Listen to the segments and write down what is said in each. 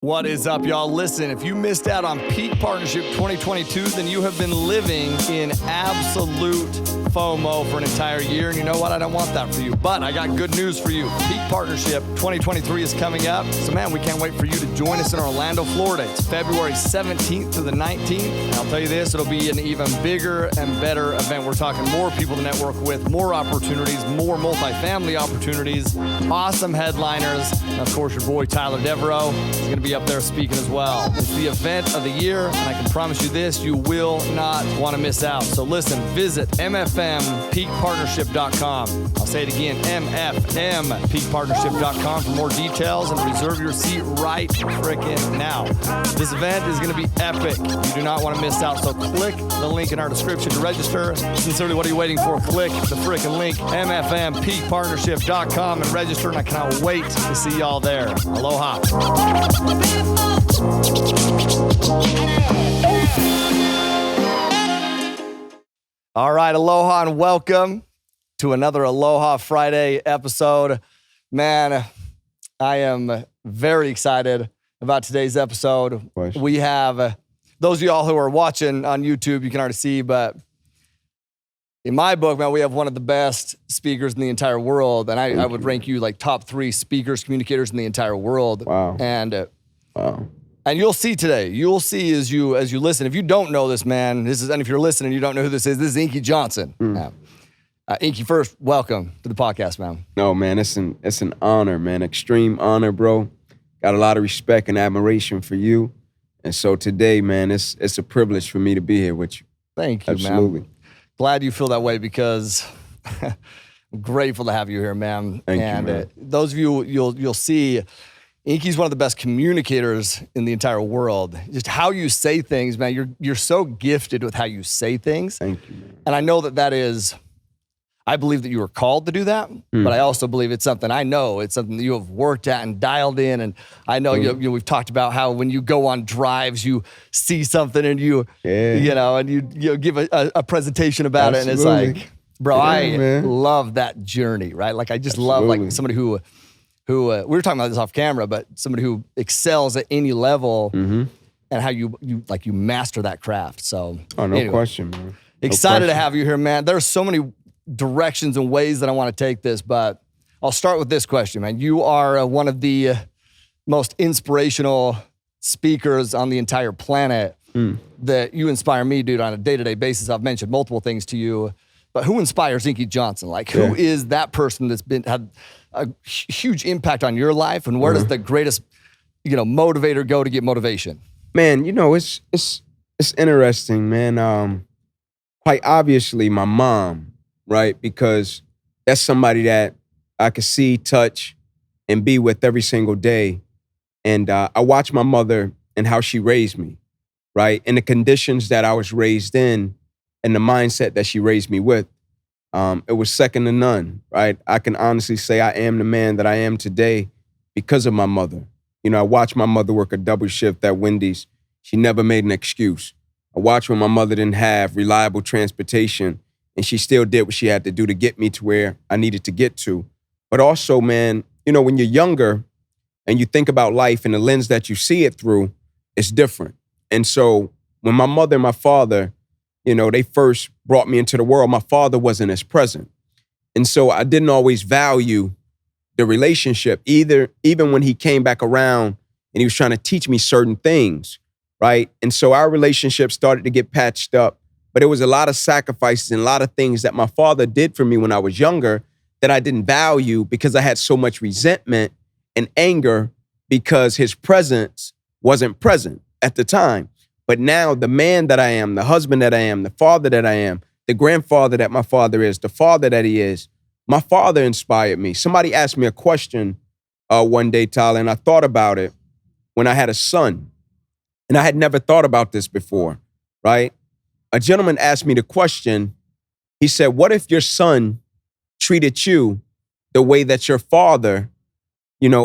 What is up, y'all? Listen, if you missed out on Peak Partnership 2022, then you have been living in absolute FOMO for an entire year. And you know what? I don't want that for you. But I got good news for you. Peak Partnership 2023 is coming up. So, man, we can't wait for you to join us in Orlando, Florida. It's February 17th to the 19th. And I'll tell you this, it'll be an even bigger and better event. We're talking more people to network with, more opportunities, more multifamily opportunities, awesome headliners. And, of course, your boy, Tyler Deveraux, is going to be up there speaking as well. It's the event of the year, and I can promise you this, you will not want to miss out. So listen, visit mfmpeakpartnership.com. I'll say it again, mfmpeakpartnership.com for more details and reserve your seat right frickin' now. This event is going to be epic. You do not want to miss out, so click the link in our description to register. Sincerely, what are you waiting for? Click the frickin' link, mfmpeakpartnership.com, and register, and I cannot wait to see y'all there. Aloha. All right, aloha and welcome to another Aloha Friday episode. Man, I am very excited about today's episode. We have, those of y'all who are watching on YouTube, you can already see, but in my book, man, we have one of the best speakers in the entire world, and I would rank you like top 3 speakers, communicators in the entire world. Wow. And you'll see today. You'll see as you listen. If you don't know this man, and if you're listening, you don't know who this is Inky Johnson. Inky, first, welcome to the podcast, man. No, man, it's an honor, man. Extreme honor, bro. Got a lot of respect and admiration for you. And so today, man, it's a privilege for me to be here with you. Thank you, Absolutely. man. Glad you feel that way because I'm grateful to have you here, man. Thank you, man. Those of you, you'll see, Inky's one of the best communicators in the entire world. Just how you say things, man, you're so gifted with how you say things. Thank you, man. And I know that is, I believe that you were called to do that, but I also believe it's something it's something that you have worked at and dialed in. And I know we've talked about how when you go on drives, you see something and you give a presentation about Absolutely. it. And it's like, bro, I love that journey, right? Like I just love like somebody who we were talking about this off camera, but somebody who excels at any level and how you master that craft. So no question, man. Excited to have you here, man. There's so many directions and ways that I want to take this, but I'll start with this question, man. You are one of the most inspirational speakers on the entire planet that you inspire me, dude, on a day-to-day basis. I've mentioned multiple things to you, but who inspires Inky Johnson? Like, who is that person that's had a huge impact on your life, and where does the greatest, motivator go to get motivation? Man, it's interesting, man. Quite obviously, my mom, right? Because that's somebody that I could see, touch, and be with every single day. And I watch my mother and how she raised me, right? And the conditions that I was raised in and the mindset that she raised me with, it was second to none, right? I can honestly say I am the man that I am today because of my mother. I watched my mother work a double shift at Wendy's. She never made an excuse. I watched when my mother didn't have reliable transportation, and she still did what she had to do to get me to where I needed to get to. But also, man, when you're younger and you think about life and the lens that you see it through, it's different. And so when my mother and my father, they first brought me into the world, my father wasn't as present. And so I didn't always value the relationship, even when he came back around and he was trying to teach me certain things, right? And so our relationship started to get patched up. But it was a lot of sacrifices and a lot of things that my father did for me when I was younger that I didn't value because I had so much resentment and anger because his presence wasn't present at the time. But now the man that I am, the husband that I am, the father that I am, the grandfather that my father is, the father that he is, my father inspired me. Somebody asked me a question one day, Tyler, and I thought about it when I had a son. And I had never thought about this before, right? A gentleman asked me the question. He said, what if your son treated you the way that your father,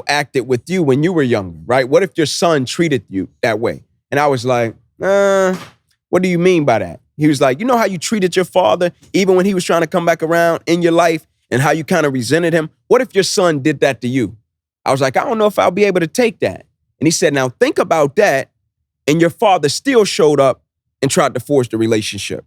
acted with you when you were younger, right? What if your son treated you that way? And I was like, what do you mean by that? He was like, how you treated your father even when he was trying to come back around in your life and how you kind of resented him? What if your son did that to you? I was like, I don't know if I'll be able to take that. And he said, now think about that. And your father still showed up and tried to force the relationship.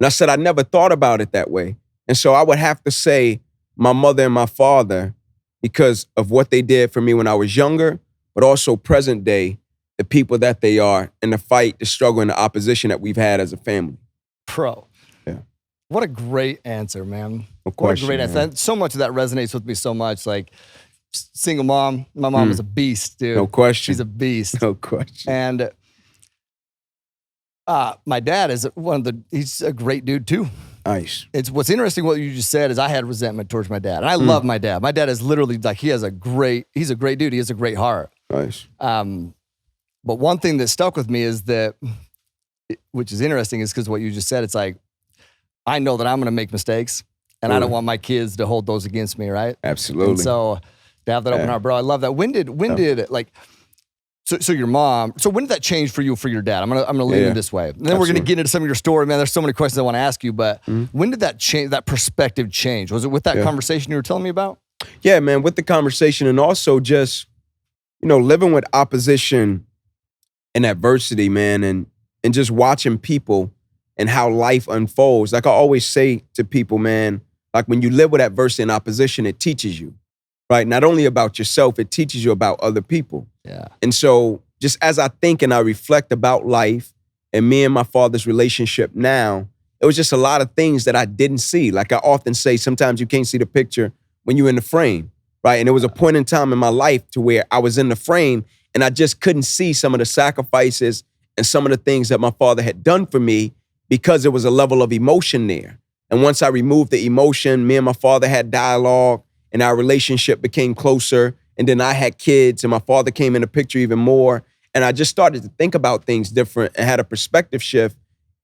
And I said, I never thought about it that way. And so I would have to say my mother and my father, because of what they did for me when I was younger, but also present day, the people that they are, and the fight, the struggle, and the opposition that we've had as a family. Pro. Yeah. What a great answer, man. No question, what a great answer. man. So much of that resonates with me so much. Like, single mom. My mom is a beast, dude. No question. She's a beast. No question. And my dad is he's a great dude too. Nice. It's what's interesting what you just said is I had resentment towards my dad. And I love my dad. My dad is literally like, he's a great dude. He has a great heart. Nice. But one thing that stuck with me is that, which is interesting, is because what you just said, it's like, I know that I'm going to make mistakes and I don't want my kids to hold those against me, right? Absolutely. And so to have that open heart, bro, I love that. When did like, so your mom, so when did that change for you, for your dad? I'm gonna lean in this way. And then we're gonna get into some of your story, man. There's so many questions I want to ask you, but when did that change, that perspective change? Was it with that conversation you were telling me about? Yeah, man, with the conversation, and also just, living with opposition and adversity, man, and just watching people and how life unfolds. Like I always say to people, man, like when you live with adversity and opposition, it teaches you, right? Not only about yourself, it teaches you about other people. Yeah. And so just as I think and I reflect about life and me and my father's relationship now, it was just a lot of things that I didn't see. Like I often say, sometimes you can't see the picture when you're in the frame, right? And there was a point in time in my life to where I was in the frame and I just couldn't see some of the sacrifices and some of the things that my father had done for me because there was a level of emotion there. And once I removed the emotion, me and my father had dialogue and our relationship became closer. And then I had kids and my father came in the picture even more. And I just started to think about things different and had a perspective shift.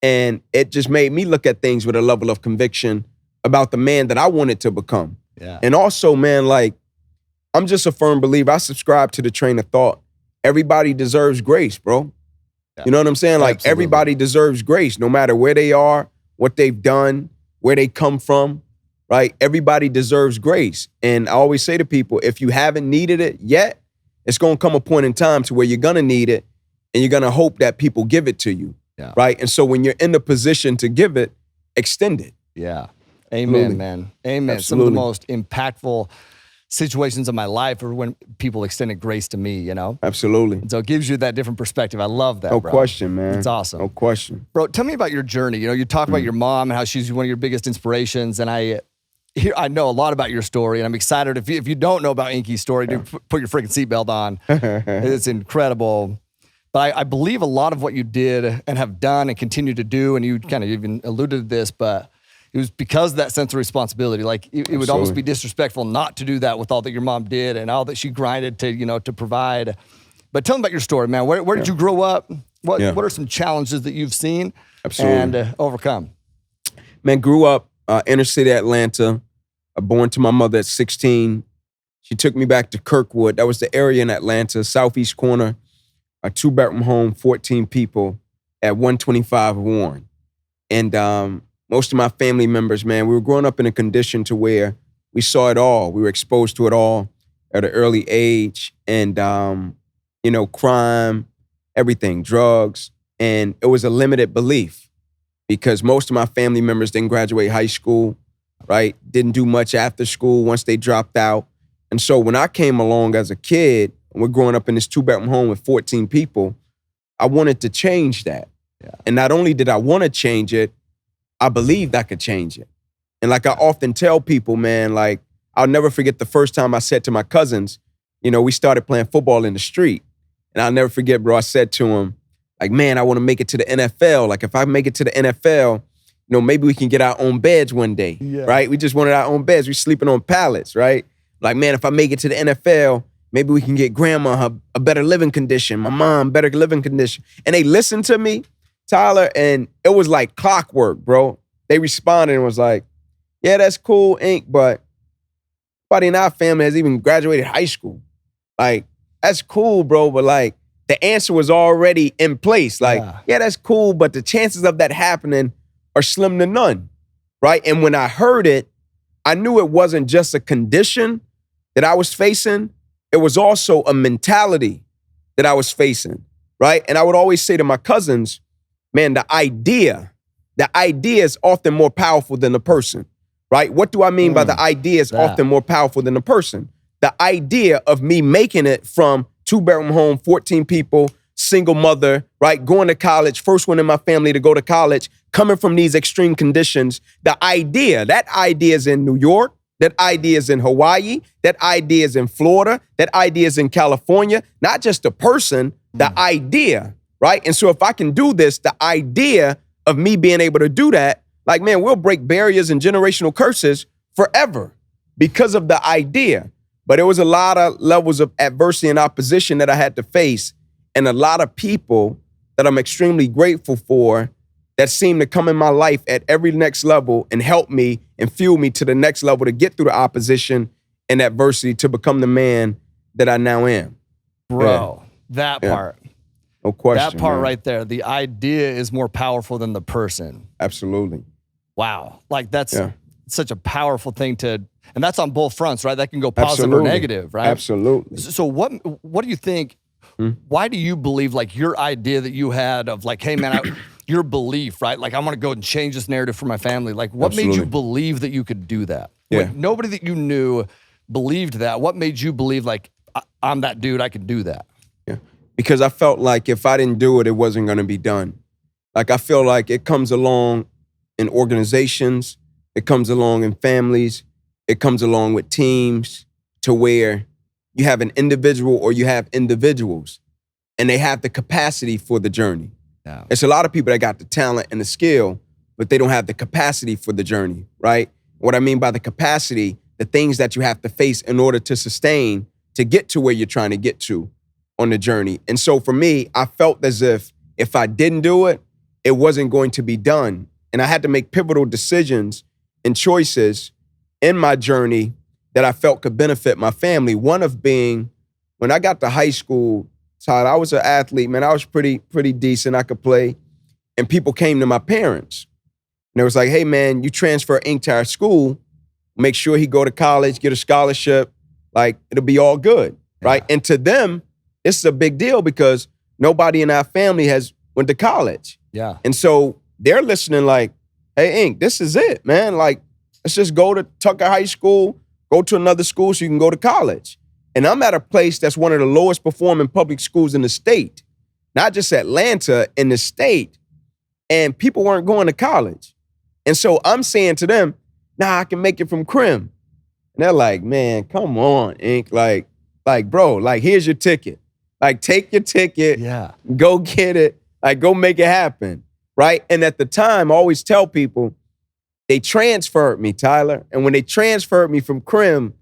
And it just made me look at things with a level of conviction about the man that I wanted to become. Yeah. And also, man, like, I'm just a firm believer. I subscribe to the train of thought. Everybody deserves grace, bro. Yeah. You know what I'm saying? Like, Absolutely. Everybody deserves grace, no matter where they are, what they've done, where they come from. Right? Everybody deserves grace. And I always say to people, if you haven't needed it yet, it's going to come a point in time to where you're going to need it and you're going to hope that people give it to you. Yeah. Right? And so when you're in the position to give it, extend it. Yeah. Amen, Absolutely. man. Amen. Absolutely. Some of the most impactful situations of my life are when people extended grace to me, Absolutely. And so it gives you that different perspective. I love that, No bro. question, man. It's awesome. No question. Bro, tell me about your journey. You talk about your mom and how she's one of your biggest inspirations. And I know a lot about your story, and I'm excited. If you don't know about Inky's story, dude, put your freaking seatbelt on. It's incredible. But I believe a lot of what you did and have done and continue to do, and you kind of even alluded to this, but it was because of that sense of responsibility. Like it would almost be disrespectful not to do that with all that your mom did and all that she grinded to provide. But tell me about your story, man. Where did you grow up? What are some challenges that you've seen and overcome? Man, grew up inner city Atlanta, born to my mother at 16. She took me back to Kirkwood. That was the area in Atlanta, southeast corner, a 2-bedroom home, 14 people at 125 Warren. And most of my family members, man, we were growing up in a condition to where we saw it all. We were exposed to it all at an early age. And, crime, everything, drugs. And it was a limited belief because most of my family members didn't graduate high school, right? Didn't do much after school once they dropped out. And so when I came along as a kid, and we're growing up in this 2-bedroom home with 14 people, I wanted to change that. Yeah. And not only did I want to change it, I believed I could change it. And like I often tell people, man, like I'll never forget the first time I said to my cousins, we started playing football in the street. And I'll never forget, bro, I said to him, like, man, I want to make it to the NFL. Like if I make it to the NFL, maybe we can get our own beds one day, right? We just wanted our own beds. We're sleeping on pallets, right? Like, man, if I make it to the NFL, maybe we can get grandma a better living condition, my mom better living condition. And they listened to me, Tyler, and it was like clockwork, bro. They responded and was like, yeah, that's cool, Ink, but nobody in our family has even graduated high school. Like, that's cool, bro, but like, the answer was already in place. Like, yeah, that's cool, but the chances of that happening are slim to none, right? And when I heard it, I knew it wasn't just a condition that I was facing. It was also a mentality that I was facing, right? And I would always say to my cousins, man, the idea is often more powerful than the person, right? What do I mean by the idea is often more powerful than the person? The idea of me making it from 2-bedroom home, 14 people, single mother, right? Going to college, first one in my family to go to college, coming from these extreme conditions. That idea is in New York. That idea is in Hawaii. That idea is in Florida. That idea is in California. Not just the person, the idea, right? And so if I can do this, the idea of me being able to do that, like, man, we'll break barriers and generational curses forever because of the idea. But there was a lot of levels of adversity and opposition that I had to face, and a lot of people that I'm extremely grateful for that seem to come in my life at every next level and help me and fuel me to the next level to get through the opposition and adversity to become the man that I now am. Bro, that part. No question. That part man. right there. The idea is more powerful than the person. Absolutely. Wow. Like that's such a powerful thing to, and that's on both fronts, right? That can go positive or negative, right? Absolutely. So what do you think, why do you believe like your idea that you had of like, hey man, your belief, right? Like, I want to go and change this narrative for my family. Like, what made you believe that you could do that? Yeah. When nobody that you knew believed that. What made you believe, like, I'm that dude, I can do that? Yeah. Because I felt like if I didn't do it, it wasn't going to be done. Like, I feel like it comes along in organizations, it comes along in families, it comes along with teams to where you have an individual or you have individuals and they have the capacity for the journey. Yeah. It's a lot of people that got the talent and the skill, but they don't have the capacity for the journey, right? What I mean by the capacity, the things that you have to face in order to sustain, to get to where you're trying to get to on the journey. And so for me, I felt as if I didn't do it, it wasn't going to be done. And I had to make pivotal decisions and choices in my journey that I felt could benefit my family. One of being, when I got to high school, Tyler, I was an athlete, man. I was pretty decent. I could play. And people came to my parents. And they was like, hey, man, you transfer Ink to our school. Make sure he go to college, get a scholarship. Like, it'll be all good, right? And to them, this is a big deal because nobody in our family has went to college. Yeah. And so they're listening like, hey, Ink, this is it, man. Like, let's just go to Tucker High School, go to another school so you can go to college. And I'm at a place that's one of the lowest performing public schools in the state, not just Atlanta, in the state. And people weren't going to college. And so I'm saying to them, nah, I can make it from Crim. And they're like, man, come on, Ink. Like, bro, like, here's your ticket. Like, take your ticket, go get it, like, go make it happen, right? And at the time, I always tell people, they transferred me, Tyler. And when they transferred me from Crim,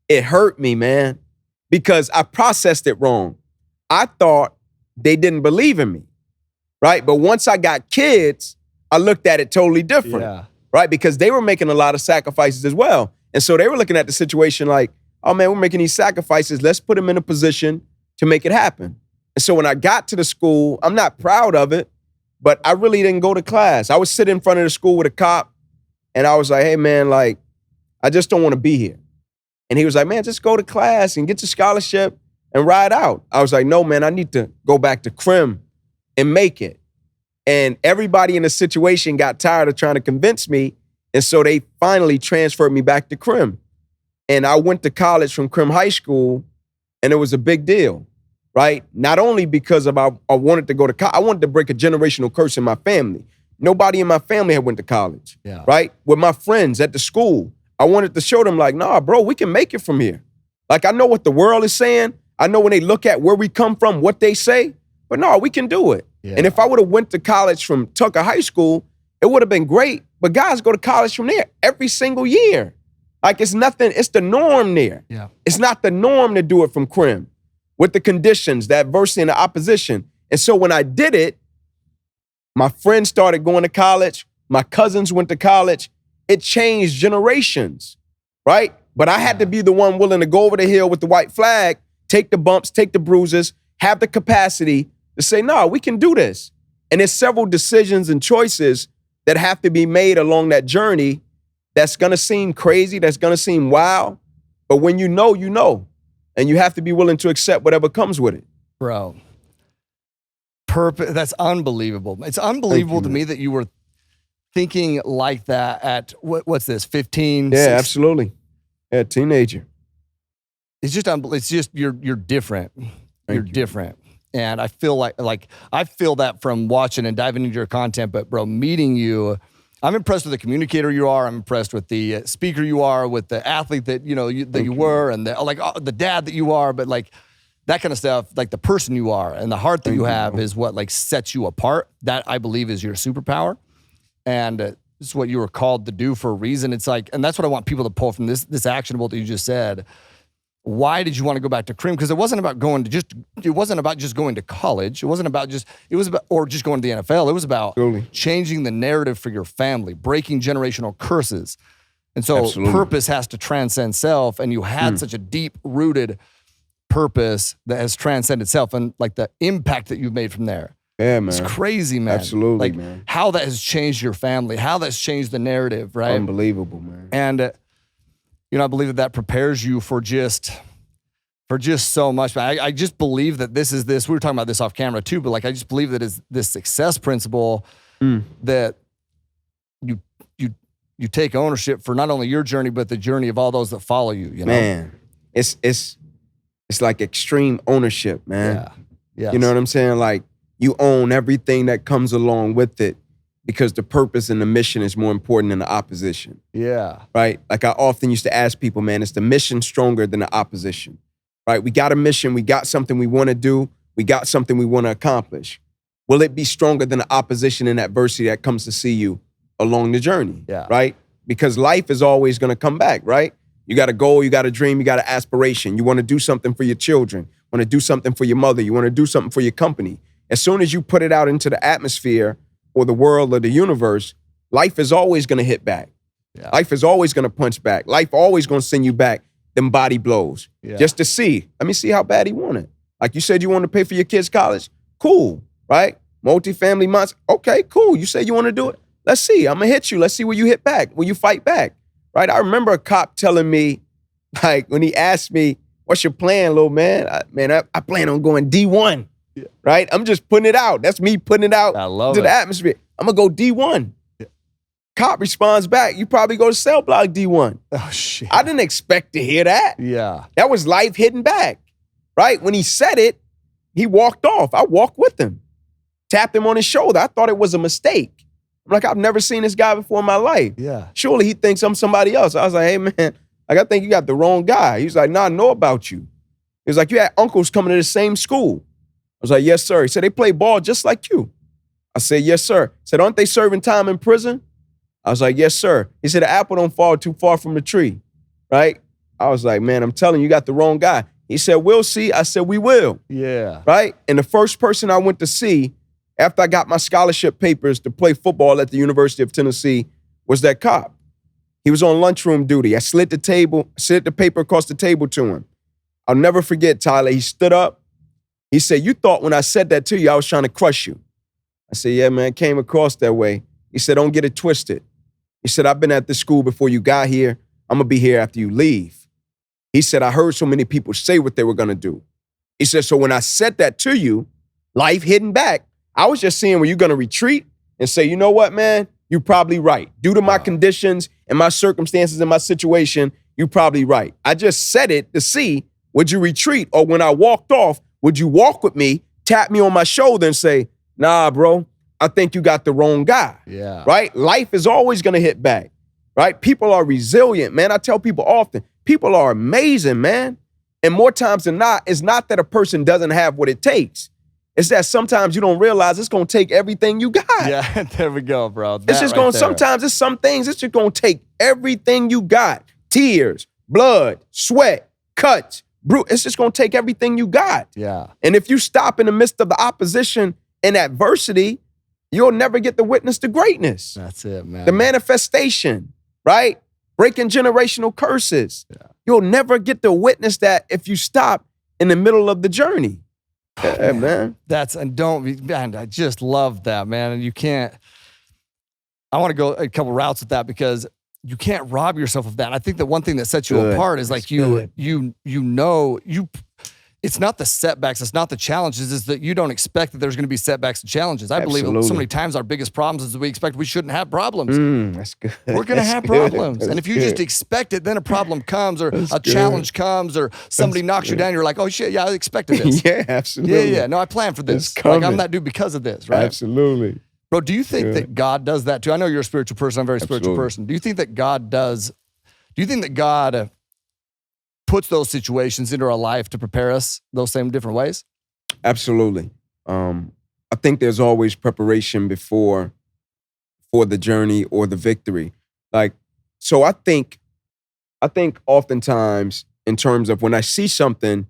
it hurt me, man. Because I processed it wrong. I thought they didn't believe in me, right? But once I got kids, I looked at it totally different, right? Because they were making a lot of sacrifices as well. And so they were looking at the situation like, oh man, we're making these sacrifices. Let's put them in a position to make it happen. And so when I got to the school, I'm not proud of it, but I really didn't go to class. I would sit in front of the school with a cop and I was like, hey man, like, I just don't want to be here. And he was like, man, just go to class and get your scholarship and ride out. I was like, no, man, I need to go back to Crim and make it. And everybody in the situation got tired of trying to convince me. And so they finally transferred me back to Crim. And I went to college from Crim High School, and it was a big deal, right? Not only because of I wanted to go to college, I wanted to break a generational curse in my family. Nobody in my family had went to college, right? With my friends at the school, I wanted to show them like, nah, bro, we can make it from here. Like, I know what the world is saying. I know when they look at where we come from, what they say, but no, we can do it. Yeah. And if I would have went to college from Tucker High School, it would have been great. But guys go to college from there every single year. Like, it's nothing, it's the norm there. Yeah. It's not the norm to do it from Crim with the conditions, the adversity and the opposition. And so when I did it, my friends started going to college. My cousins went to college. It changed generations, right? But I had to be the one willing to go over the hill with the white flag, take the bumps, take the bruises, have the capacity to say, no, we can do this. And there's several decisions and choices that have to be made along that journey that's gonna seem crazy, that's gonna seem wild. But when you know, you know. And you have to be willing to accept whatever comes with it. Bro, purpose. That's unbelievable. It's unbelievable to me that you were thinking like that at, what's this, 15? Yeah, 16? Absolutely. Yeah, teenager. It's just you're different. You're different. And I feel like I feel that from watching and diving into your content, but bro, meeting you, I'm impressed with the communicator you are. I'm impressed with the speaker you are, with the athlete that you were, and the dad that you are. But like that kind of stuff, like the person you are and the heart that you have is what like sets you apart. That I believe is your superpower, and it's what you were called to do for a reason. It's like, and that's what I want people to pull from this actionable that you just said. Why did you want to go back to Cream? Because it wasn't about just going to college. It was about just going to the NFL. It was about changing the narrative for your family, breaking generational curses. And so purpose has to transcend self. And you had such a deep rooted purpose that has transcended self, and like the impact that you've made from there. Yeah, man. It's crazy, man. Absolutely, like, man. How that has changed your family, how that's changed the narrative, right? Unbelievable, man. And I believe that prepares you for just so much. I just believe that this. We were talking about this off camera too, but like I just believe that is this success principle that you take ownership for not only your journey but the journey of all those that follow you. You know, man, it's like extreme ownership, man. Yeah, yes. You know what I'm saying? Like you own everything that comes along with it, because the purpose and the mission is more important than the opposition. Yeah. Right? Like I often used to ask people, man, is the mission stronger than the opposition? Right? We got a mission. We got something we want to do. We got something we want to accomplish. Will it be stronger than the opposition and adversity that comes to see you along the journey? Yeah. Right? Because life is always going to come back, right? You got a goal, you got a dream, you got an aspiration. You want to do something for your children. You want to do something for your mother. You want to do something for your company. As soon as you put it out into the atmosphere or the world or the universe, life is always going to hit back. Yeah. Life is always going to punch back. Life always going to send you back them body blows just to see. Let me see how bad he wanted. Like you said, you want to pay for your kids' college? Cool, right? Multifamily months? Okay, cool. You say you want to do it? Let's see. I'm going to hit you. Let's see where you hit back, where you fight back, right? I remember a cop telling me, like when he asked me, what's your plan, little man? I plan on going D1. Yeah. Right? I'm just putting it out. That's me putting it out to the atmosphere. I'm going to go D1. Yeah. Cop responds back, you probably go to cell block D1. Oh, shit. I didn't expect to hear that. Yeah. That was Leif hitting back, right? When he said it, he walked off. I walked with him, tapped him on his shoulder. I thought it was a mistake. I'm like, I've never seen this guy before in my life. Yeah. Surely he thinks I'm somebody else. I was like, hey, man, like, I think you got the wrong guy. He was like, I know about you. He was like, you had uncles coming to the same school. I was like, yes, sir. He said, they play ball just like you. I said, yes, sir. He said, aren't they serving time in prison? I was like, yes, sir. He said, the apple don't fall too far from the tree, right? I was like, man, I'm telling you, you got the wrong guy. He said, we'll see. I said, we will. Yeah. Right? And the first person I went to see after I got my scholarship papers to play football at the University of Tennessee was that cop. He was on lunchroom duty. I slid the paper across the table to him. I'll never forget, Tyler. He stood up. He said, you thought when I said that to you, I was trying to crush you. I said, yeah, man, it came across that way. He said, don't get it twisted. He said, I've been at this school before you got here. I'm going to be here after you leave. He said, I heard so many people say what they were going to do. He said, so when I said that to you, life hitting back, I was just seeing, were you going to retreat and say, you know what, man, you're probably right. Due to my conditions and my circumstances and my situation, you're probably right. I just said it to see, would you retreat? Or when I walked off, would you walk with me, tap me on my shoulder and say, nah, bro, I think you got the wrong guy. Yeah. Right? Life is always going to hit back. Right? People are resilient, man. I tell people often, people are amazing, man. And more times than not, it's not that a person doesn't have what it takes. It's that sometimes you don't realize it's going to take everything you got. Yeah, there we go, bro. It's just going to, sometimes it's some things, it's just going to take everything you got. Tears, blood, sweat, cuts, it's just going to take everything you got. Yeah. And if you stop in the midst of the opposition and adversity, you'll never get to witness the greatness. That's it, man. The manifestation, right? Breaking generational curses. Yeah. You'll never get to witness that if you stop in the middle of the journey. Yeah, man. I just love that, man. And you can't, I want to go a couple routes with that because you can't rob yourself of that. And I think that one thing that sets you apart is like it's it's not the setbacks, it's not the challenges, it's that you don't expect that there's going to be setbacks and challenges. I believe so many times our biggest problems is that we expect we shouldn't have problems. That's good. We're going to have problems. And if you just expect it, then a problem comes or a challenge comes or somebody knocks you down, you're like, oh shit, yeah, I expected this. Yeah, absolutely. Yeah. No, I planned for this. Like, I'm that dude because of this, right? Absolutely. Bro, do you think that God does that too? I know you're a spiritual person. I'm a very spiritual person. Do you think that God puts those situations into our life to prepare us those same different ways? Absolutely. I think there's always preparation for the journey or the victory. Like, so I think oftentimes in terms of when I see something,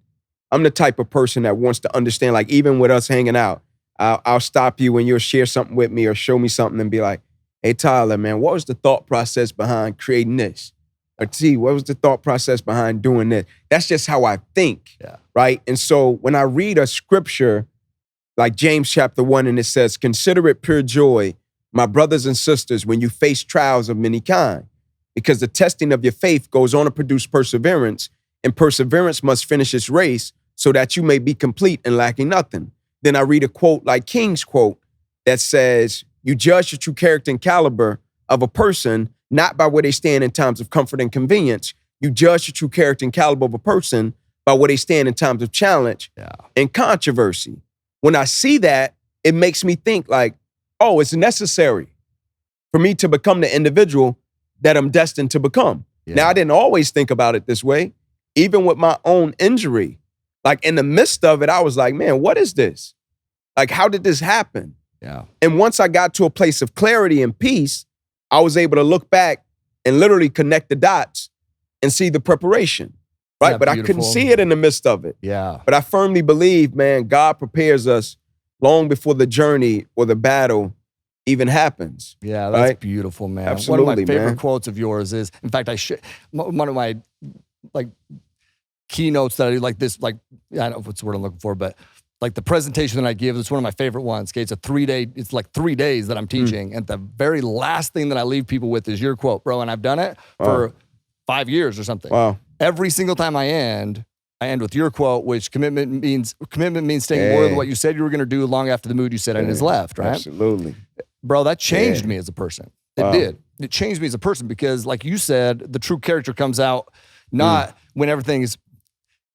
I'm the type of person that wants to understand, like even with us hanging out, I'll stop you when you'll share something with me or show me something and be like, hey, Tyler, man, what was the thought process behind creating this? Or T, what was the thought process behind doing this? That's just how I think, right? And so when I read a scripture like James chapter 1 and it says, consider it pure joy, my brothers and sisters, when you face trials of many kind, because the testing of your faith goes on to produce perseverance, and perseverance must finish its race so that you may be complete and lacking nothing. Then I read a quote like King's quote that says, you judge the true character and caliber of a person not by where they stand in times of comfort and convenience. You judge the true character and caliber of a person by where they stand in times of challenge and controversy. When I see that, it makes me think like, oh, it's necessary for me to become the individual that I'm destined to become. Now, I didn't always think about it this way. Even with my own injury, like in the midst of it, I was like, man, what is this? Like, how did this happen? And once I got to a place of clarity and peace, I was able to look back and literally connect the dots and see the preparation, right? But I couldn't see it in the midst of it. But I firmly believe, man, God prepares us long before the journey or the battle even happens. Yeah, that's beautiful, man. Absolutely, one of my favorite quotes of yours is, in fact, one of my like keynotes that I do, like this, like, I don't know what's the word I'm looking for, but like the presentation that I give, it's one of my favorite ones. Okay, it's like 3 days that I'm teaching. And the very last thing that I leave people with is your quote, bro. And I've done it for 5 years or something. Every single time I end with your quote, which commitment means staying more than what you said you were going to do long after the mood you said in is left, right? Absolutely. Bro, that changed me as a person. It did. It changed me as a person because, like you said, the true character comes out not when everything is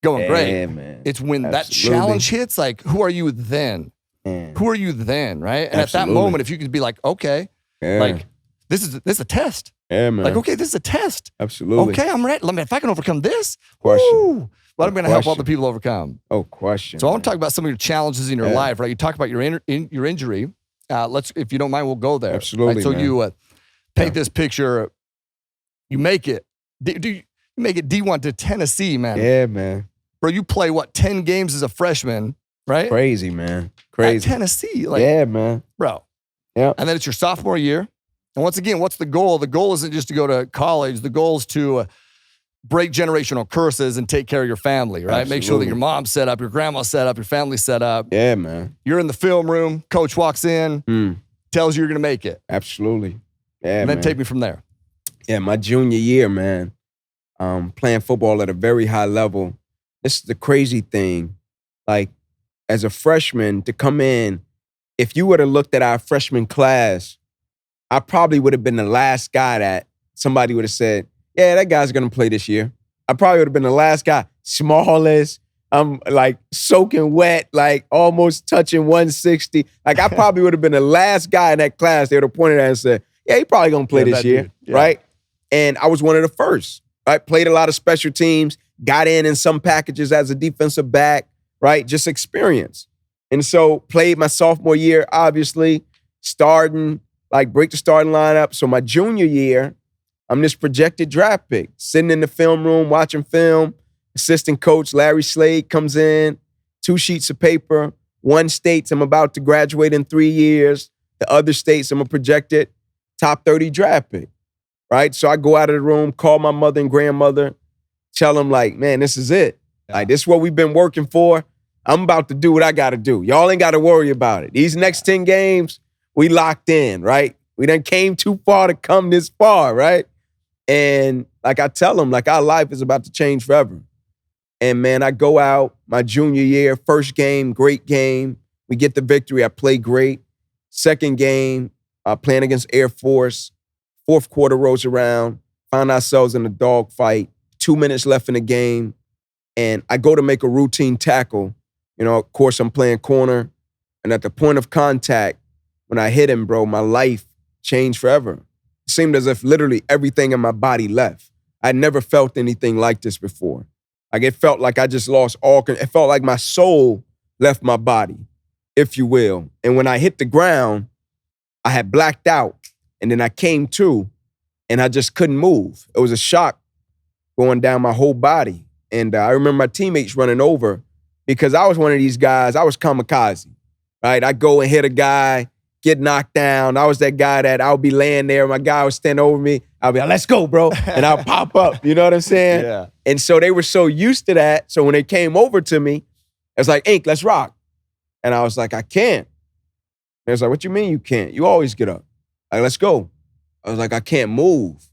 going great. Man. It's when that challenge hits, like, who are you then? Who are you then, right? And at that moment, if you could be like, okay, like, this is a test. Man. Like, okay, this is a test. Absolutely. Okay, I'm ready. If I can overcome this, question. What I'm going to help other people overcome. Question. So I want to talk about some of your challenges in your life, right? You talk about your injury. If you don't mind, we'll go there. Absolutely. Right? So you paint this picture. You make it. You make it D1 to Tennessee, man. Yeah, man. Bro, you play 10 games as a freshman, right? Crazy, man. Crazy. At Tennessee, like, yeah, man. Bro. Yeah. And then it's your sophomore year. And once again, what's the goal? The goal isn't just to go to college. The goal is to break generational curses and take care of your family, right? Absolutely. Make sure that your mom's set up, your grandma's set up, your family's set up. Yeah, man. You're in the film room. Coach walks in, tells you you're going to make it. Absolutely. Yeah, and then man. take me from there. Yeah, my junior year, man, playing football at a very high level. This is the crazy thing. Like, as a freshman, to come in, if you would have looked at our freshman class, I probably would have been the last guy that somebody would have said, yeah, that guy's going to play this year. I probably would have been the last guy, smallest. I'm like soaking wet, like almost touching 160. Like, I probably would have been the last guy in that class. They would have pointed at and said, yeah, he probably going to play this year, right? And I was one of the first, right? Played a lot of special teams, got in some packages as a defensive back, right? Just experience. And so played my sophomore year, obviously, starting, like break the starting lineup. So my junior year, I'm this projected draft pick, sitting in the film room, watching film. Assistant coach Larry Slade comes in, 2 sheets of paper. One states I'm about to graduate in 3 years. The other states I'm a projected top 30 draft pick, right? So I go out of the room, call my mother and grandmother, tell them like, man, this is it. Like, this is what we've been working for. I'm about to do what I got to do. Y'all ain't got to worry about it. These next 10 games, we locked in, right? We done came too far to come this far, right? And like I tell them, like, our life is about to change forever. And man, I go out my junior year, first game, great game. We get the victory. I play great. Second game, playing against Air Force. Fourth quarter rolls around. Found ourselves in a dogfight. 2 minutes left in the game. And I go to make a routine tackle. You know, of course, I'm playing corner. And at the point of contact, when I hit him, bro, my life changed forever. It seemed as if literally everything in my body left. I'd never felt anything like this before. Like, it felt like I just lost it felt like my soul left my body, if you will. And when I hit the ground, I had blacked out. And then I came to, and I just couldn't move. It was a shock going down my whole body. And I remember my teammates running over because I was one of these guys, I was kamikaze, right? I go and hit a guy, get knocked down. I was that guy that I would be laying there, my guy would stand over me. I'll be like, let's go, bro. And I'll pop up, you know what I'm saying? Yeah. And so they were so used to that. So when they came over to me, it was like, Ink, let's rock. And I was like, I can't. They was like, what you mean you can't? You always get up. Like, let's go. I was like, I can't move.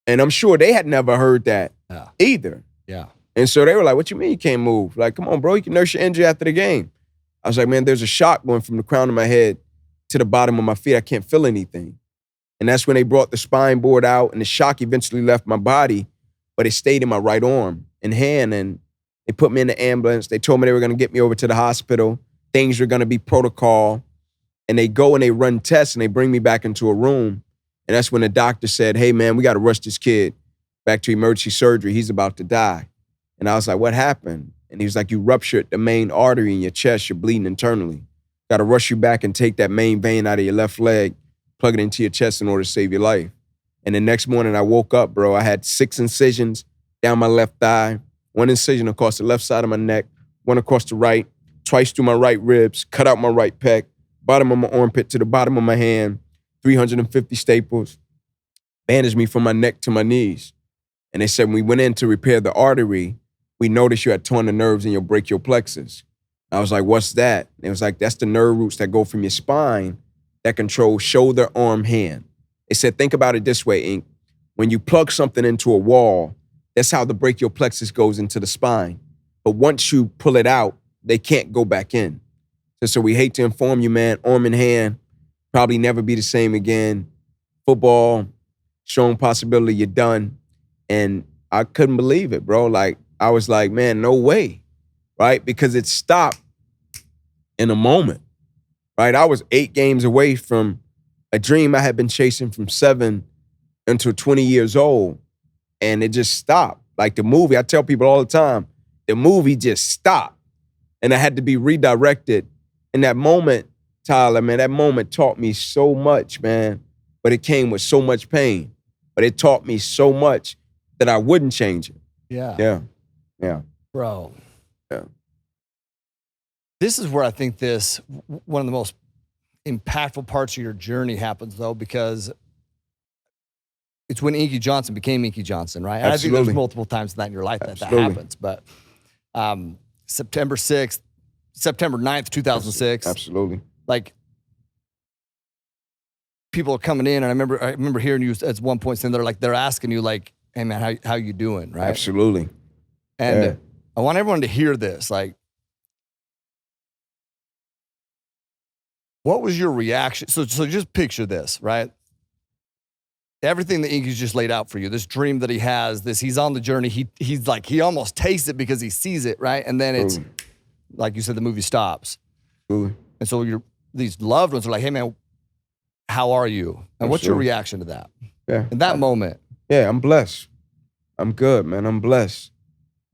And I'm sure they had never heard that either. Yeah. And so they were like, what you mean you can't move? Like, come on, bro, you can nurse your injury after the game. I was like, man, there's a shock going from the crown of my head to the bottom of my feet. I can't feel anything. And that's when they brought the spine board out, and the shock eventually left my body, but it stayed in my right arm and hand. And they put me in the ambulance. They told me they were going to get me over to the hospital. Things were going to be protocol. And they go and they run tests, and they bring me back into a room. And that's when the doctor said, hey, man, we got to rush this kid back to emergency surgery. He's about to die. And I was like, what happened? And he was like, you ruptured the main artery in your chest. You're bleeding internally. Got to rush you back and take that main vein out of your left leg, plug it into your chest in order to save your life. And the next morning I woke up, bro. I had 6 incisions down my left thigh, 1 incision across the left side of my neck, 1 across the right, twice through my right ribs, cut out my right pec, bottom of my armpit to the bottom of my hand, 350 staples, bandaged me from my neck to my knees. And they said when we went in to repair the artery, we noticed you had torn the nerves in your brachial plexus. I was like, what's that? And it was like, that's the nerve roots that go from your spine that control shoulder, arm, hand. They said, think about it this way, Ink. When you plug something into a wall, that's how the brachial plexus goes into the spine. But once you pull it out, they can't go back in. So we hate to inform you, man, arm and hand, probably never be the same again. Football, strong possibility you're done. And I couldn't believe it, bro. Like, I was like, man, no way, right? Because it stopped in a moment, right? I was 8 games away from a dream I had been chasing from 7 until 20 years old, and it just stopped. Like the movie, I tell people all the time, the movie just stopped, and I had to be redirected. In that moment, Tyler, man, that moment taught me so much, man, but it came with so much pain. But it taught me so much that I wouldn't change it. Yeah. Yeah. Bro. Yeah. This is where I think one of the most impactful parts of your journey happens, though, because it's when Inky Johnson became Inky Johnson, right? And I think there's multiple times in your life that happens. But September 9th, 2006. Absolutely. Like, people are coming in, and I remember hearing you at one point saying they're asking you, like, hey, man, how you doing, right? Absolutely. And I want everyone to hear this. Like, what was your reaction? So just picture this, right? Everything that Inky's just laid out for you, this dream that he has, he's on the journey. He's like, he almost tastes it because he sees it, right? And then it's, like you said, the movie stops. And so these loved ones are like, hey, man, how are you? And what's your reaction to that? Yeah. In that moment? Yeah, I'm blessed. I'm good, man. I'm blessed.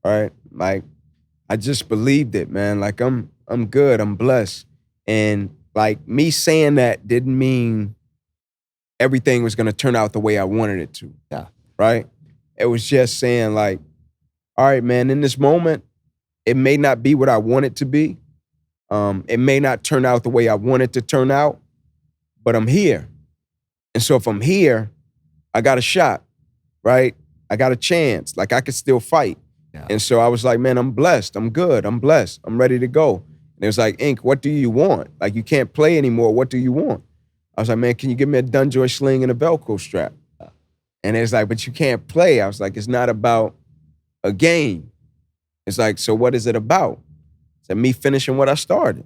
All right? Like, I just believed it, man. Like, I'm good. I'm blessed. And like, me saying that didn't mean everything was going to turn out the way I wanted it to. Yeah. Right? It was just saying, like, all right, man, in this moment, it may not be what I want it to be. It may not turn out the way I want it to turn out, but I'm here. And so if I'm here, I got a shot, right? I got a chance. Like, I could still fight. Yeah. And so I was like, man, I'm blessed. I'm good. I'm blessed. I'm ready to go. And it was like, Ink, what do you want? Like, you can't play anymore. What do you want? I was like, man, can you give me a Dunjoy sling and a Velcro strap? And it's like, but you can't play. I was like, it's not about a game. It's like, so what is it about? It's like me finishing what I started.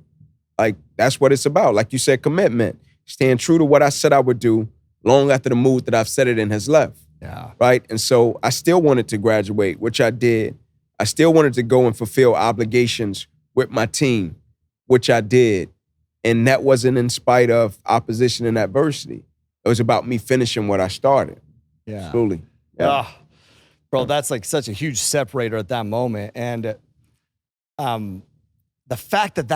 Like, that's what it's about. Like you said, commitment. Staying true to what I said I would do long after the mood that I've said it in has left. Yeah. Right? And so I still wanted to graduate, which I did. I still wanted to go and fulfill obligations with my team, which I did. And that wasn't in spite of opposition and adversity. It was about me finishing what I started. Yeah. Truly. Yeah. Oh, bro, that's like such a huge separator at that moment. And the fact that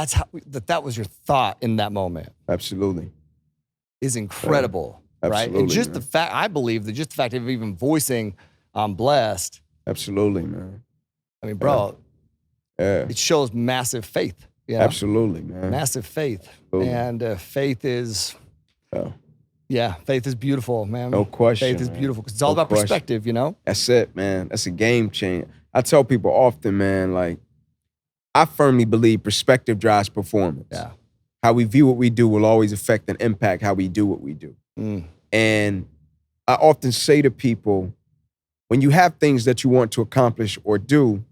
that was your thought in that moment Absolutely. is incredible, right? Absolutely, And just man. the fact, I believe that just the fact of even voicing, I'm blessed. Absolutely, man. I mean, bro, Yeah. it shows massive faith. Yeah. Absolutely, man. Massive faith. Absolutely. And faith is, Oh, faith is beautiful, man. no question. Faith is man. beautiful because it's all No about question. perspective, you know? That's it, man. That's a game changer. I tell people often, man, like, I firmly believe perspective drives performance. Yeah. How we view what we do will always affect and impact how we do what we do. Mm. And I often say to people, when you have things that you want to accomplish or do,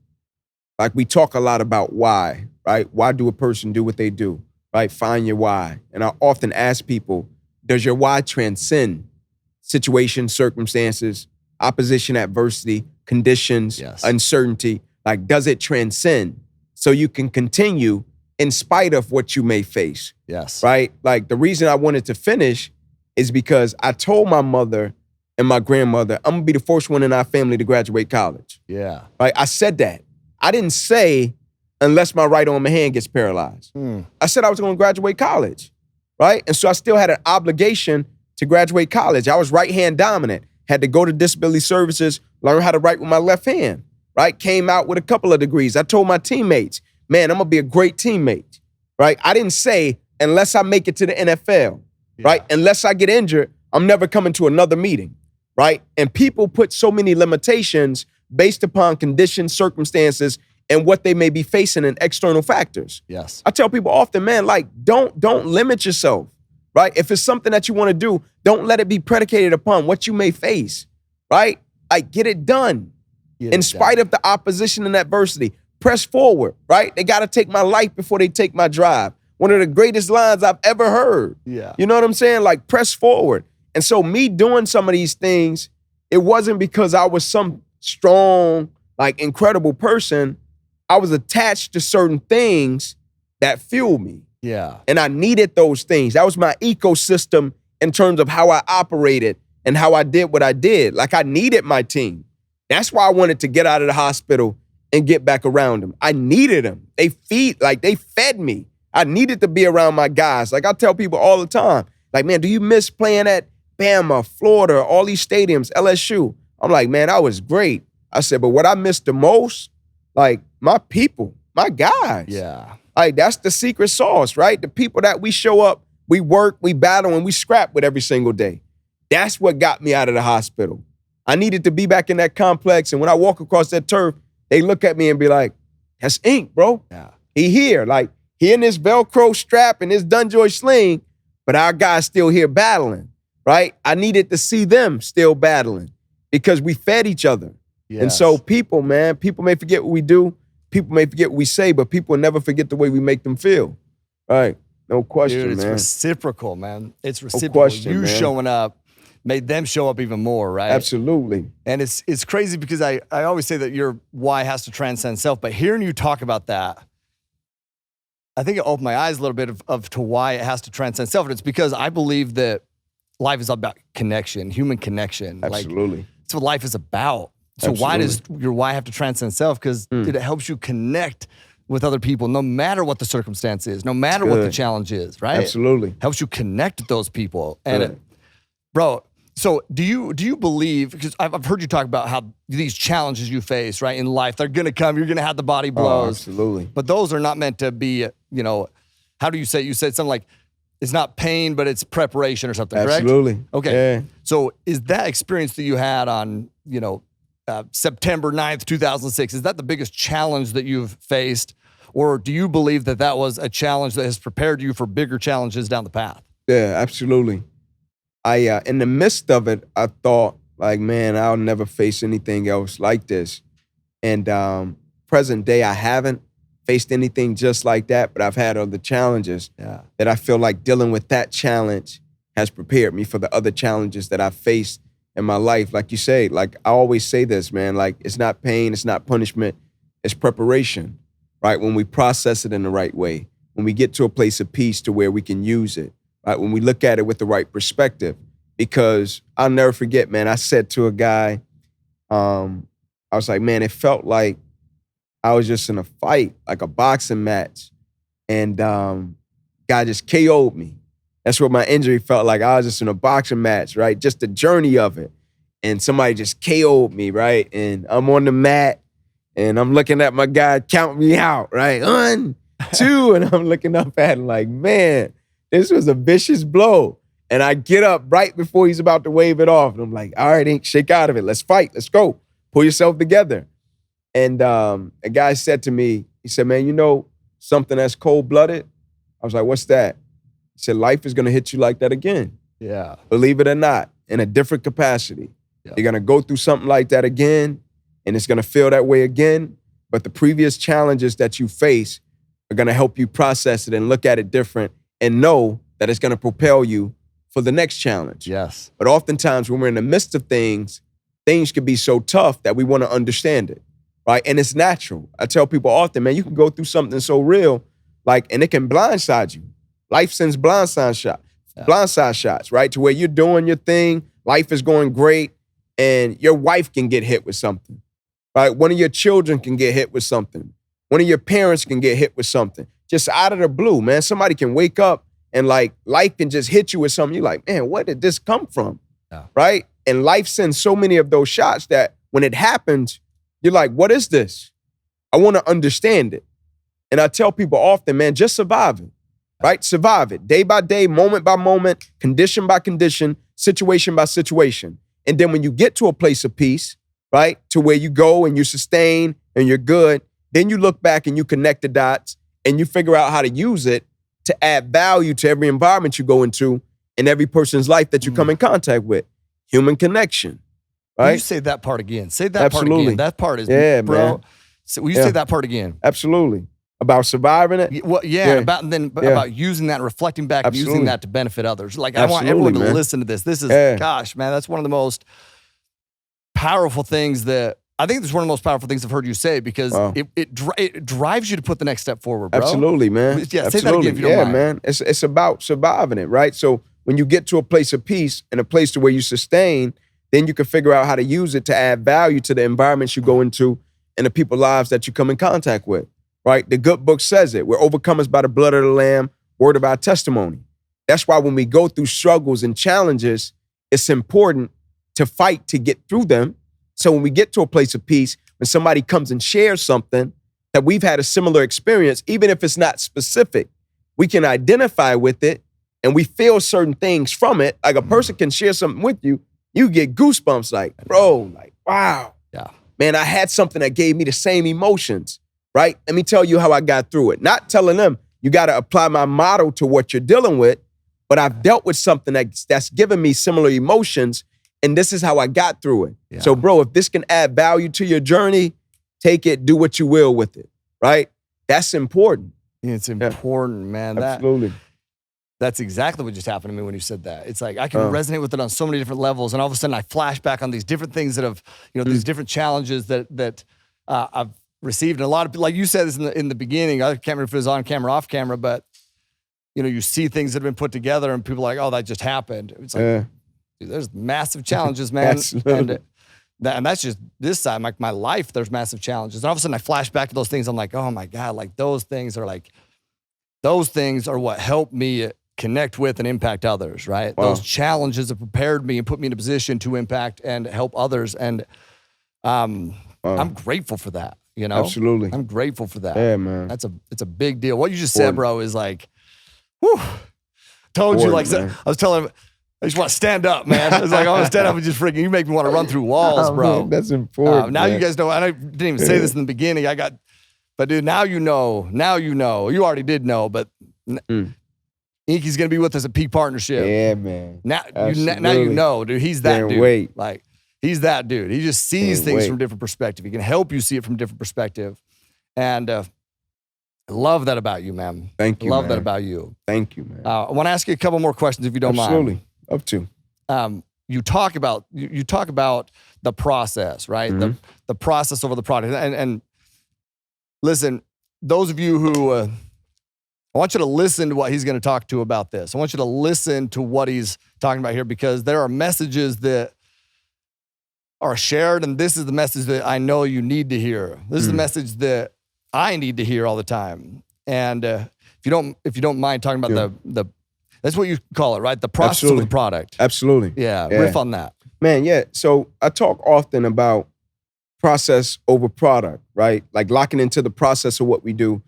like we talk a lot about why, right? Why do a person do what they do, right? Find your why. And I often ask people, does your why transcend situations, circumstances, opposition, adversity, conditions, Yes. uncertainty? Like, does it transcend so you can continue in spite of what you may face, Yes. right? Like, the reason I wanted to finish is because I told my mother and my grandmother, I'm gonna be the first one in our family to graduate college. Yeah. Right? I said that. I didn't say unless my right arm and hand gets paralyzed. Mm. I said I was gonna graduate college, right? And so I still had an obligation to graduate college. I was right hand dominant, had to go to disability services, learn how to write with my left hand, right? Came out with a couple of degrees. I told my teammates, man, I'm gonna be a great teammate, right? I didn't say unless I make it to the NFL, right? Unless I get injured, I'm never coming to another meeting, right? And people put so many limitations based upon conditions, circumstances, and what they may be facing in external factors. Yes. I tell people often, man, like, don't limit yourself, right? If it's something that you want to do, don't let it be predicated upon what you may face, right? Like, get it done. In spite of the opposition and adversity, press forward, right? They got to take my life before they take my drive. One of the greatest lines I've ever heard. Yeah. You know what I'm saying? Like, press forward. And so me doing some of these things, it wasn't because I was some strong, like, incredible person. I was attached to certain things that fueled me. Yeah. And I needed those things. That was my ecosystem in terms of how I operated and how I did what I did. Like, I needed my team. That's why I wanted to get out of the hospital and get back around them. I needed them. They fed me. I needed to be around my guys. Like, I tell people all the time, like, man, do you miss playing at Bama, Florida, all these stadiums, LSU? I'm like, man, that was great. I said, but what I missed the most, like, my people, my guys. Yeah. Like, that's the secret sauce, right? The people that we show up, we work, we battle, and we scrap with every single day. That's what got me out of the hospital. I needed to be back in that complex, and when I walk across that turf, they look at me and be like, that's Ink, bro. Yeah. He here. Like, he in this Velcro strap and this Dunjoy sling, but our guys still here battling, right? I needed to see them still battling because we fed each other. Yes. And so people, man, people may forget what we do. People may forget what we say, but people will never forget the way we make them feel. Right? No question, Dude, it's man. reciprocal, man. It's reciprocal. question, You man. showing up made them show up even more, right? Absolutely. And it's crazy because I always say that your why has to transcend self, but hearing you talk about that, I think it opened my eyes a little bit of to why it has to transcend self. And it's because I believe that life is about connection, human connection. Absolutely. Like, that's what life is about. So why does your why have to transcend self? Because it helps you connect with other people, no matter what the circumstance is, no matter what the challenge is, right? Absolutely. Helps you connect with those people. And Good. bro, so do you believe, because I've heard you talk about how these challenges you face, right, in life, they're gonna come, you're gonna have the body blows. Absolutely. But those are not meant to be, you know, how do you say it? You said something like, it's not pain, but it's preparation or something, correct? Absolutely. Okay. Yeah. So is that experience that you had on, you know, September 9th, 2006, is that the biggest challenge that you've faced? Or do you believe that that was a challenge that has prepared you for bigger challenges down the path? Yeah, absolutely. I in the midst of it, I thought, like, man, I'll never face anything else like this. And present day, I haven't faced anything just like that, but I've had other challenges that I feel like dealing with that challenge has prepared me for the other challenges that I've faced in my life. Like you say, like I always say this, man, like it's not pain, it's not punishment, it's preparation, right? When we process it in the right way, when we get to a place of peace to where we can use it, right? When we look at it with the right perspective, because I'll never forget, man, I said to a guy, I was like, man, it felt like I was just in a fight, like a boxing match, and guy just KO'd me. That's what my injury felt like. I was just in a boxing match, right? Just the journey of it. And somebody just KO'd me, right? And I'm on the mat, and I'm looking at my guy count me out, right? 1, 2, and I'm looking up at him like, man, this was a vicious blow. And I get up right before he's about to wave it off. And I'm like, all right, Ink, shake out of it. Let's fight. Let's go. Pull yourself together. And a guy said to me, he said, man, you know something that's cold-blooded? I was like, what's that? He said, life is going to hit you like that again. Yeah. Believe it or not, in a different capacity. Yeah. You're going to go through something like that again, and it's going to feel that way again. But the previous challenges that you face are going to help you process it and look at it different and know that it's going to propel you for the next challenge. Yes. But oftentimes when we're in the midst of things can be so tough that we want to understand it, right? And it's natural. I tell people often, man, you can go through something so real, like, and it can blindside you. Life sends blindside shots, right? To where you're doing your thing, life is going great, and your wife can get hit with something, right? One of your children can get hit with something. One of your parents can get hit with something. Just out of the blue, man. Somebody can wake up and like life can just hit you with something. You're like, man, where did this come from? Yeah. Right? And life sends so many of those shots that when it happens, you're like, what is this? I want to understand it. And I tell people often, man, just survive it, right? Survive it day by day, moment by moment, condition by condition, situation by situation. And then when you get to a place of peace, right, to where you go and you sustain and you're good, then you look back and you connect the dots and you figure out how to use it to add value to every environment you go into and every person's life that you come in contact with. Human connection, right? Will you say that part again? Say that part again. That part is, bro. Man. So will you say that part again? Absolutely. About surviving it? Well, about using that, reflecting back, and using that to benefit others. Like, I want everyone to listen to this. This is, gosh, man, that's one of the most powerful things that, I think this is one of the most powerful things I've heard you say, because it drives you to put the next step forward, bro. Absolutely, man. Yeah, absolutely. Say that again if you don't mind. Man. It's about surviving it, right? So when you get to a place of peace and a place to where you sustain, then you can figure out how to use it to add value to the environments you go into and the people's lives that you come in contact with, right? The good book says it. We're overcomers by the blood of the Lamb, word of our testimony. That's why when we go through struggles and challenges, it's important to fight to get through them. So when we get to a place of peace, when somebody comes and shares something that we've had a similar experience, even if it's not specific, we can identify with it and we feel certain things from it. Like a person can share something with you, you get goosebumps like, bro, like, wow. Yeah. Man, I had something that gave me the same emotions, right? Let me tell you how I got through it. Not telling them, you got to apply my model to what you're dealing with, but I've dealt with something that's given me similar emotions, and this is how I got through it. Yeah. So, bro, if this can add value to your journey, take it, do what you will with it, right? That's important. It's important, man. Absolutely. That's exactly what just happened to me when you said that. It's like I can resonate with it on so many different levels, and all of a sudden I flash back on these different things that have, these different challenges that I've received. And a lot of, like you said this in the beginning, I can't remember if it was on camera, off camera, but you see things that have been put together, and people are like, oh, that just happened. It's like, dude, there's massive challenges, man. And that's just this side, like my life, there's massive challenges. And all of a sudden I flash back to those things. I'm like, oh my God, like those things are what help me connect with and impact others, right? Wow. Those challenges have prepared me and put me in a position to impact and help others. And I'm grateful for that, Absolutely. I'm grateful for that. Yeah, man. It's a big deal. What you just said, bro, is like, whew. Told you, like, I was telling him, I just want to stand up, man. It's like, I want to stand up and just freaking, you make me want to run through walls, bro. Man, that's important. Now you guys know, I didn't even say this in the beginning. But dude, now you know. You already did know, but Inky's going to be with us at Peak Partnership. Yeah, man. Now you know, dude. He's that dude. Like, he's that dude. He just sees things from a different perspective. He can help you see it from a different perspective. And I love that about you, man. Thank you, Love man. that about you. Thank you, man. I want to ask you a couple more questions if you don't Absolutely. Up to. mind. You talk about the process, right? Mhm. The process over the product. And listen, those of you who I want you to listen to what he's going to talk to about this. I want you to listen to what he's talking about here, because there are messages that are shared, and this is the message that I know you need to hear. This is the message that I need to hear all the time. And if you don't mind talking about the that's what you call it, right? The process of the product. Absolutely. Yeah, riff on that. Man, yeah. So I talk often about process over product, right? Like locking into the process of what we do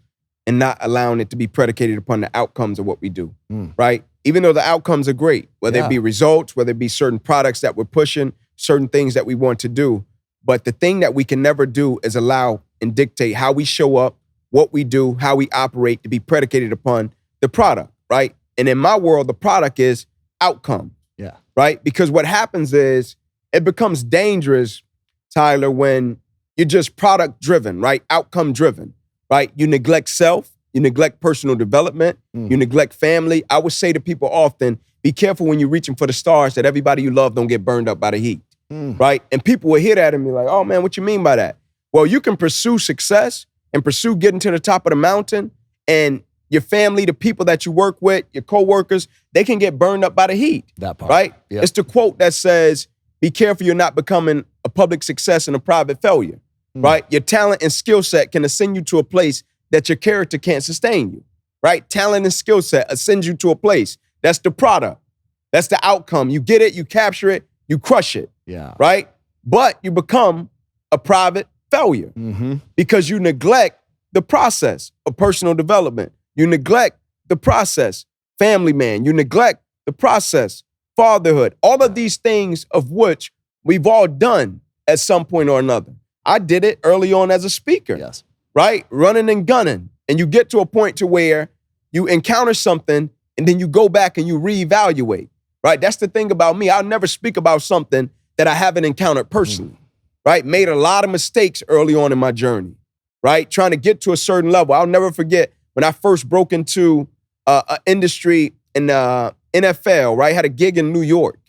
and not allowing it to be predicated upon the outcomes of what we do, right? Even though the outcomes are great, whether it be results, whether it be certain products that we're pushing, certain things that we want to do. But the thing that we can never do is allow and dictate how we show up, what we do, how we operate to be predicated upon the product, right? And in my world, the product is outcome. Yeah. Right? Because what happens is it becomes dangerous, Tyler, when you're just product driven, right? Outcome driven, right? You neglect self, you neglect personal development, you neglect family. I would say to people often, be careful when you're reaching for the stars that everybody you love don't get burned up by the heat, right? And people will hear that and be like, oh man, what you mean by that? Well, you can pursue success and pursue getting to the top of the mountain, and your family, the people that you work with, your coworkers, they can get burned up by the heat. That part. Right? Yep. It's the quote that says, be careful you're not becoming a public success and a private failure. Right? Your talent and skill set can ascend you to a place that your character can't sustain you. Right? Talent and skill set ascends you to a place. That's the product. That's the outcome. You get it, you capture it, you crush it. Yeah. Right? But you become a private failure because you neglect the process of personal development. You neglect the process, family man. You neglect the process, fatherhood. All of these things of which we've all done at some point or another. I did it early on as a speaker, Yes. right? Running and gunning. And you get to a point to where you encounter something and then you go back and you reevaluate, right? That's the thing about me. I'll never speak about something that I haven't encountered personally, right? Made a lot of mistakes early on in my journey, right? Trying to get to a certain level. I'll never forget when I first broke into an industry in NFL, right? Had a gig in New York.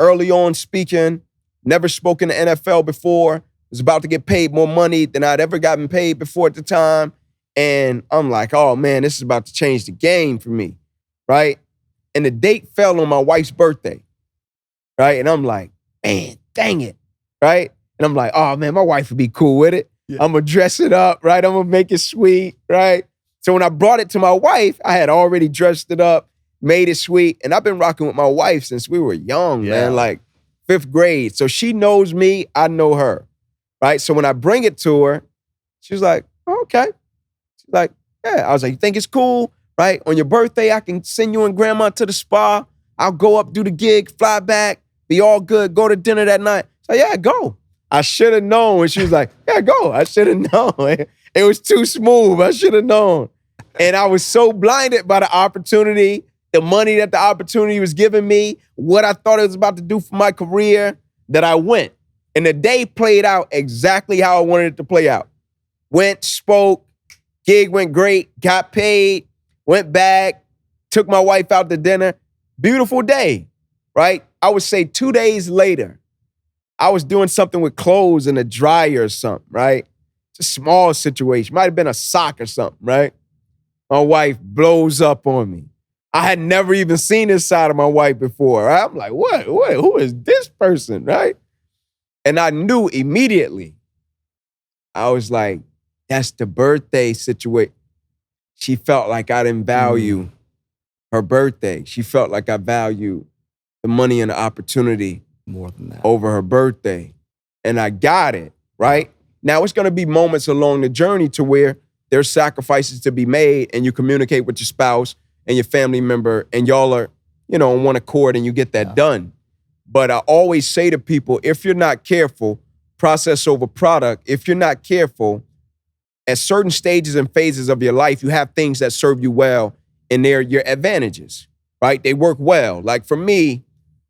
Early on speaking, never spoken to NFL before. Was about to get paid more money than I'd ever gotten paid before at the time. And I'm like, oh man, this is about to change the game for me, right? And the date fell on my wife's birthday, right? And I'm like, man, dang it, right? And I'm like, oh man, my wife would be cool with it. Yeah. I'm gonna dress it up, right? I'm gonna make it sweet, right? So when I brought it to my wife, I had already dressed it up, made it sweet. And I've been rocking with my wife since we were young, man, like 5th grade. So she knows me, I know her, right? So when I bring it to her, she's like, oh, okay. She's like, yeah. I was like, you think it's cool, right? On your birthday, I can send you and grandma to the spa. I'll go up, do the gig, fly back, be all good, go to dinner that night. So yeah, go. I should have known. And she was like, yeah, go. I should have known. It was too smooth. I should have known. And I was so blinded by the opportunity, the money that the opportunity was giving me, what I thought it was about to do for my career, that I went. And the day played out exactly how I wanted it to play out. Went, spoke, gig went great, got paid, went back, took my wife out to dinner. Beautiful day, right? I would say 2 days later, I was doing something with clothes in a dryer or something, right? It's a small situation. Might have been a sock or something, right? My wife blows up on me. I had never even seen this side of my wife before. Right? I'm like, what? Who is this person, right? And I knew immediately. I was like, that's the birthday situation. She felt like I didn't value her birthday. She felt like I valued the money and the opportunity more than that over her birthday. And I got it, right? Now it's gonna be moments along the journey to where there's sacrifices to be made and you communicate with your spouse and your family member and y'all are, on one accord and you get that done. But I always say to people, if you're not careful, process over product, if you're not careful, at certain stages and phases of your life, you have things that serve you well and they're your advantages, right? They work well. Like for me,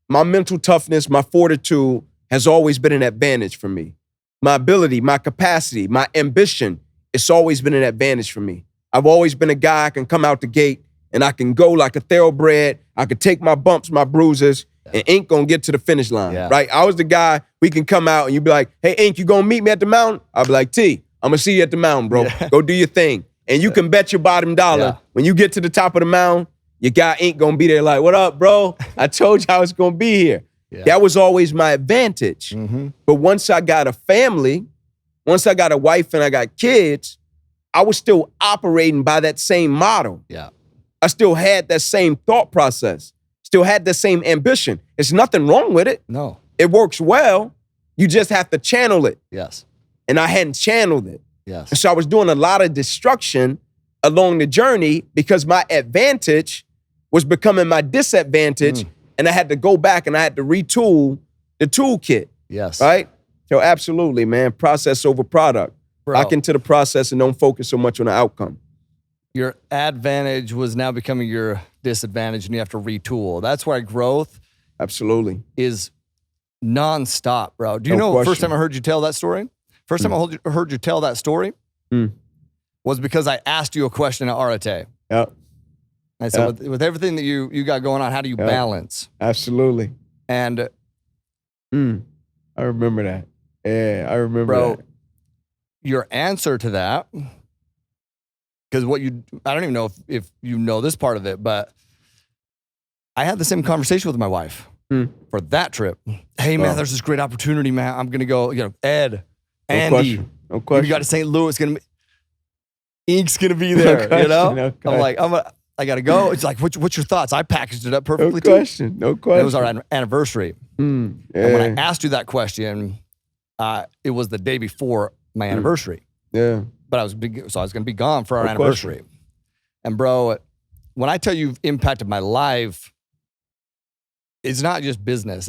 my mental toughness, my fortitude has always been an advantage for me. My ability, my capacity, my ambition it's always been an advantage for me. I've always been a guy I can come out the gate and I can go like a thoroughbred. I could take my bumps, my bruises, and Ink gonna get to the finish line, right? I was the guy, we can come out and you be like, hey, Ink, you gonna meet me at the mountain? I'll be like, T, I'm gonna see you at the mountain, bro. Go do your thing. And you can bet your bottom dollar, when you get to the top of the mountain, your guy Ink gonna be there like, what up, bro? I told you I was gonna be here. That was always my advantage. But once I got a family, once I got a wife and I got kids, I was still operating by that same model. I still had that same thought process, still had the same ambition. There's nothing wrong with it. No. It works well. You just have to channel it. Yes. And I hadn't channeled it. Yes. And so I was doing a lot of destruction along the journey because my advantage was becoming my disadvantage. And I had to go back and I had to retool the toolkit. Yes. Right? So absolutely, man. Process over product. Lock into the process and don't focus so much on the outcome. Your advantage was now becoming your disadvantage and you have to retool. That's why growth is nonstop, bro. Do you know the first time I heard you tell that story? First time I heard you tell that story was because I asked you a question at Arate. I said, with everything that you got going on, how do you balance? Absolutely. And I remember that. Yeah, I remember that. Your answer to that, because I don't even know if you know this part of it, but I had the same conversation with my wife for that trip. Hey, man, there's this great opportunity, man. I'm going to go, Ed, Andy, no question. You got to St. Louis, Ink's going to be there, I'm like, I got to go. It's like, what's your thoughts? I packaged it up perfectly No question. It was our anniversary. And when I asked you that question, it was the day before my anniversary. But I was going to be gone for our anniversary. And bro, when I tell you you've impacted my life, it's not just business.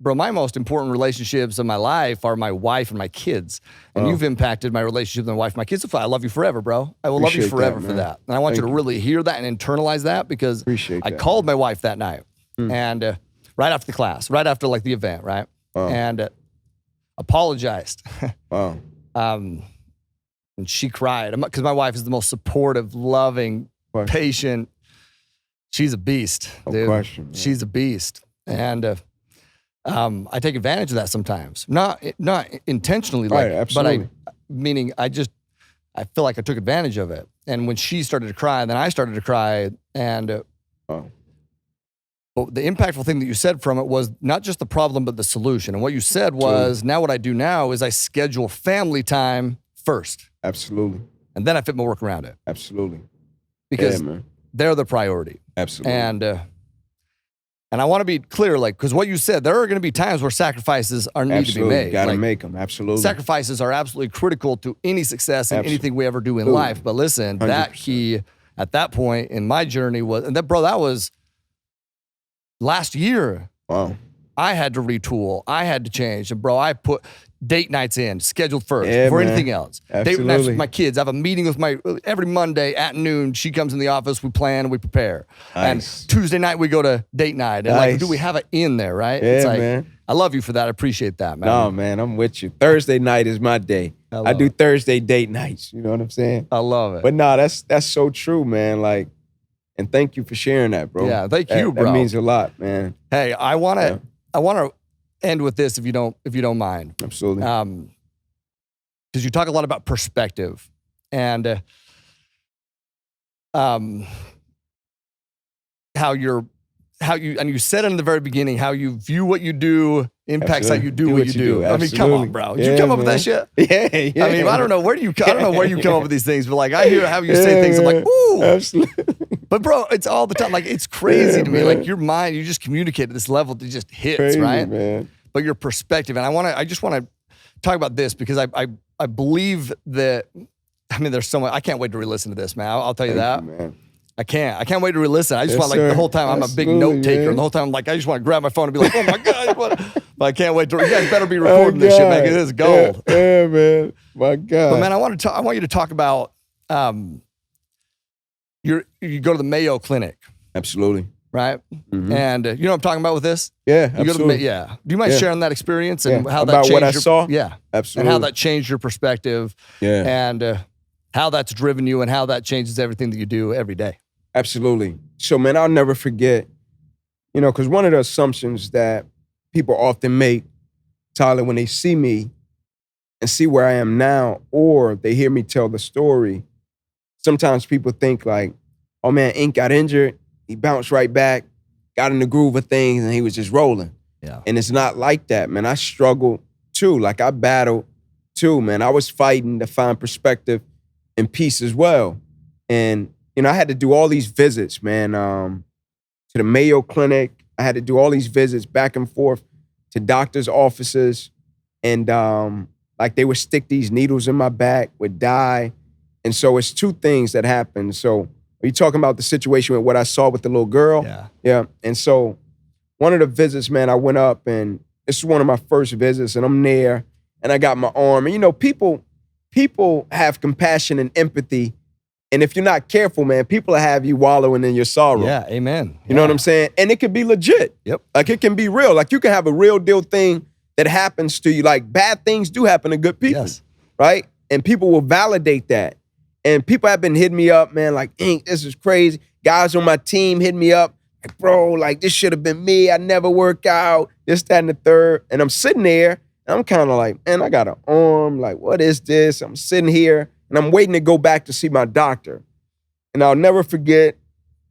Bro, my most important relationships in my life are my wife and my kids. And you've impacted my relationship with my wife and my kids. I love you forever, bro. I will love you forever for that. And I want you to really hear that and internalize that because I called my wife that night. And right after the class, right after like the event, right? And apologized. And she cried because my wife is the most supportive, loving, patient. She's a beast, dude. She's a beast. And I take advantage of that sometimes. Not intentionally, but meaning I feel like I took advantage of it. And when she started to cry, then I started to cry. And but the impactful thing that you said from it was not just the problem, but the solution. And what you said was, now what I do now is I schedule family time first. Absolutely. And then I fit my work around it. Absolutely. Because they're the priority. Absolutely. And I want to be clear, because what you said, there are going to be times where sacrifices need to be made. Got to make them. Absolutely. Sacrifices are absolutely critical to any success and anything we ever do in life. But listen, 100%. That key at that point in my journey was, and that was last year. Wow. I had to retool. I had to change. And bro, I put date nights in, scheduled first before anything else. Absolutely. Date nights with my kids. I have a meeting with every Monday at noon. She comes in the office, we plan, we prepare. Nice. And Tuesday night we go to date night. And do we have it in there, right? Yeah, it's like, man. I love you for that. I appreciate that, man. No, man, I'm with you. Thursday night is my day. I do Thursday date nights. You know what I'm saying? I love it. But no, that's so true, man. And thank you for sharing that, bro. Yeah, thank you, bro. That means a lot, man. Hey, I want to end with this if you don't mind. Absolutely. Because you talk a lot about perspective and how you said it in the very beginning, how you view what you do impacts how you do what you do. I mean, come on, bro. Did you come up with that shit? Yeah. I mean, I don't know where you come up with these things, but I hear how you say things. I'm like, ooh. Absolutely. But bro, it's all the time. It's crazy to me. Your mind, you just communicate at this level that just hits, crazy, right? Man. But your perspective, and I just want to talk about this because I believe that, there's so much. I can't wait to re-listen to this, man. I'll tell you that. Thank you, man. I can't wait to re-listen. I just want the whole time I'm a big note taker, and the whole time I just want to grab my phone and be like, oh my God. But I can't wait to, you guys better be recording this shit, man, because it's gold. Yeah, man. My God. But man, I want you to talk about, you go to the Mayo Clinic. Absolutely. right? Mhm. And you know what I'm talking about with this? Yeah, You go to absolutely. Do you mind sharing that experience and Yeah. how that About changed what I your, saw? Yeah, Absolutely. and how that changed your perspective, Yeah. and how that's driven you and how that changes everything that you do every day. Absolutely. So, man, I'll never forget, you know, because one of the assumptions that people often make, Tyler, when they see me and see where I am now, or they hear me tell the story, sometimes people think like, oh man, Ink got injured, he bounced right back, got in the groove of things, and he was just rolling. Yeah. And it's not like that, man. I struggled too. Like I battled too, man. I was fighting to find perspective and peace as well. And, you know, I had to do all these visits, man, to the Mayo Clinic. I had to do all these visits back and forth to doctors' offices. And like they would stick these needles in my back with dye. And so it's two things that happened. So are you talking about the situation with what I saw with the little girl? Yeah. Yeah. And so one of the visits, man, I went up and this is one of my first visits and I'm there and I got my arm. And you know, people have compassion and empathy. And if you're not careful, man, people will have you wallowing in your sorrow. Yeah, amen. You know what I'm saying? And it could be legit. Yep. Like it can be real. Like you can have a real deal thing that happens to you. Like bad things do happen to good people. Yes. Right? And people will validate that. And people have been hitting me up, man, like, Ink, this is crazy. Guys on my team hitting me up, like, bro, like, this should have been me. I never work out, this, that, and the third. And I'm sitting there, and I'm kind of like, man, I got an arm. Like, what is this? I'm sitting here, and I'm waiting to go back to see my doctor. And I'll never forget,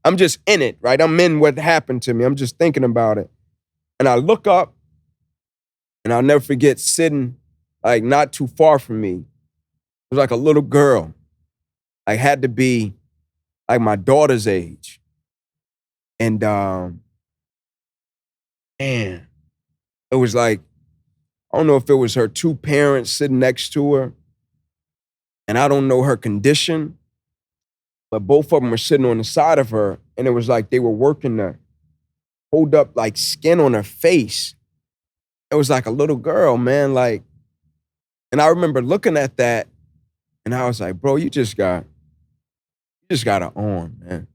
I'm just in it, right? I'm in what happened to me. I'm just thinking about it. And I look up, and I'll never forget sitting, like, not too far from me. It was like a little girl. I had to be like my daughter's age. And man, it was like, I don't know if it was her two parents sitting next to her. And I don't know her condition, but both of them were sitting on the side of her. And it was like they were working to hold up like skin on her face. It was like a little girl, man. Like, and I remember looking at that and I was like, bro, you just got an arm, man.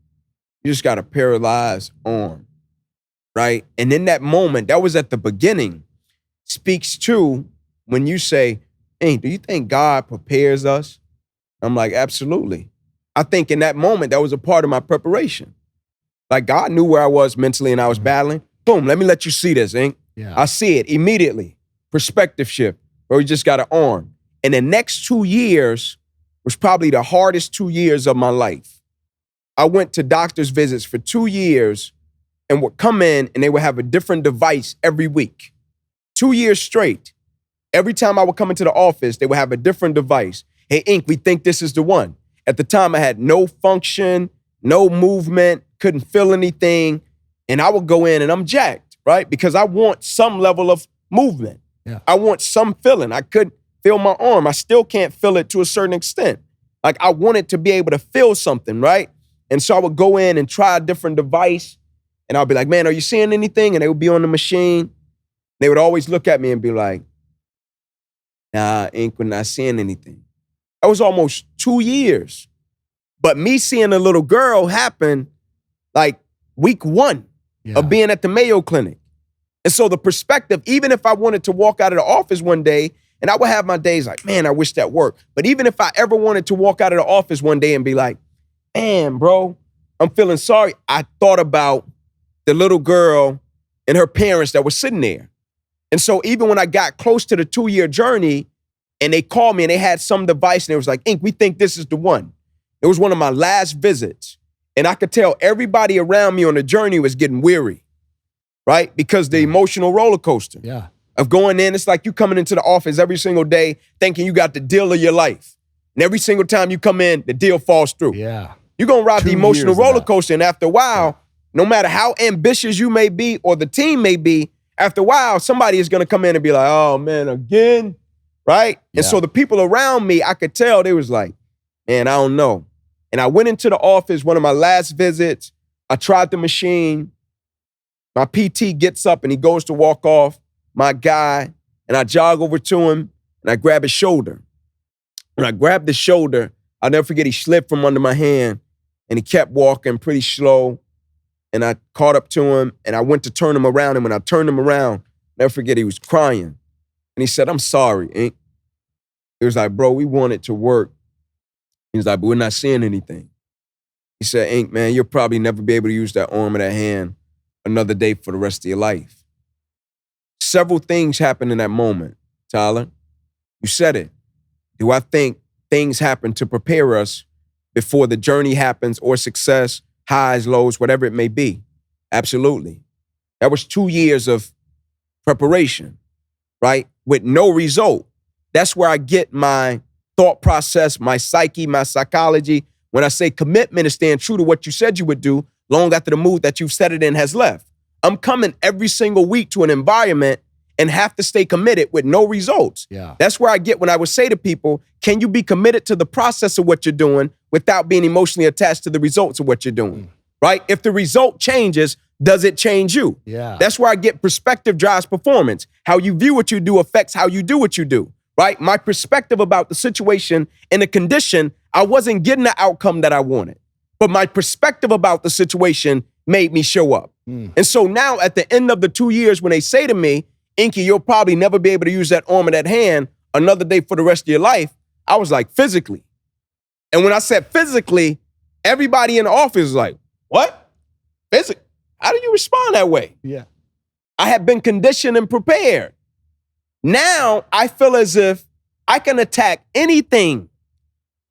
You just got a paralyzed arm, right? And in that moment, that was at the beginning, speaks to when you say, hey, do you think God prepares us? I'm like, absolutely. I think in that moment, that was a part of my preparation. Like God knew where I was mentally and I was battling. Boom, let me let you see this, Ink. Yeah. I see it immediately. Perspective shift, bro, you just got an arm. And the next 2 years was probably the hardest 2 years of my life. I went to doctor's visits for 2 years and would come in and they would have a different device every week. 2 years straight. Every time I would come into the office, they would have a different device. Hey, Ink, we think this is the one. At the time, I had no function, no movement, couldn't feel anything. And I would go in and I'm jacked, right? Because I want some level of movement. Yeah. I want some feeling. I couldn't feel my arm. I still can't feel it to a certain extent. Like I wanted to be able to feel something, right? And so I would go in and try a different device and I'll be like, man, are you seeing anything? And they would be on the machine. They would always look at me and be like, nah, Ink, we're not seeing anything. That was almost 2 years. But me seeing a little girl happen like week 1 of being at the Mayo Clinic. And so the perspective, even if I wanted to walk out of the office one day, and I would have my days like, man, I wish that worked. But even if I ever wanted to walk out of the office one day and be like, man, bro, I'm feeling sorry. I thought about the little girl and her parents that were sitting there. And so even when I got close to the 2-year journey and they called me and they had some device and it was like, Ink, we think this is the one. It was one of my last visits. And I could tell everybody around me on the journey was getting weary, right? Because the emotional roller coaster of going in, it's like you coming into the office every single day thinking you got the deal of your life. And every single time you come in, the deal falls through. Yeah. You're going to ride the emotional roller coaster. And after a while, no matter how ambitious you may be or the team may be, after a while, somebody is going to come in and be like, oh, man, again, right? Yeah. And so the people around me, I could tell they was like, man, I don't know. And I went into the office, one of my last visits. I tried the machine. My PT gets up and he goes to walk off, my guy, and I jog over to him and I grab his shoulder. When I grabbed the shoulder, I'll never forget he slipped from under my hand and he kept walking pretty slow. and I caught up to him, and I went to turn him around, and when I turned him around, never forget, he was crying. And he said, I'm sorry, Ink. He was like, bro, we want it to work. He was like, but we're not seeing anything. He said, Ink, man, you'll probably never be able to use that arm or that hand another day for the rest of your life. Several things happened in that moment, Tyler. You said it. Do I think things happen to prepare us before the journey happens or success, highs, lows, whatever it may be? Absolutely. That was 2 years of preparation, right? With no result. That's where I get my thought process, my psyche, my psychology. When I say commitment is staying true to what you said you would do long after the mood that you've set it in has left. I'm coming every single week to an environment and have to stay committed with no results. Yeah. That's where I get when I would say to people, can you be committed to the process of what you're doing without being emotionally attached to the results of what you're doing, right? If the result changes, does it change you? Yeah. That's where I get perspective drives performance. How you view what you do affects how you do what you do, right? My perspective about the situation and the condition, I wasn't getting the outcome that I wanted. But my perspective about the situation made me show up. And so now at the end of the 2 years, when they say to me, Inky, you'll probably never be able to use that arm or that hand another day for the rest of your life, I was like, physically. And when I said physically, everybody in the office was like, what? Physically? How do you respond that way? Yeah. I had been conditioned and prepared. Now I feel as if I can attack anything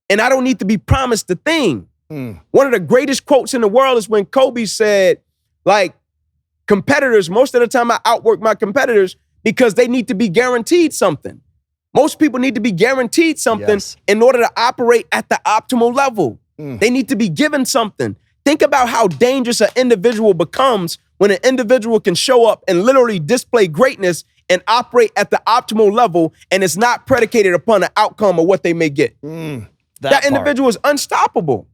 and I don't need to be promised a thing. One of the greatest quotes in the world is when Kobe said, like, competitors, most of the time I outwork my competitors because they need to be guaranteed something. Most people need to be guaranteed something in order to operate at the optimal level. They need to be given something. Think about how dangerous an individual becomes when an individual can show up and literally display greatness and operate at the optimal level and it's not predicated upon the outcome of what they may get. That individual is unstoppable,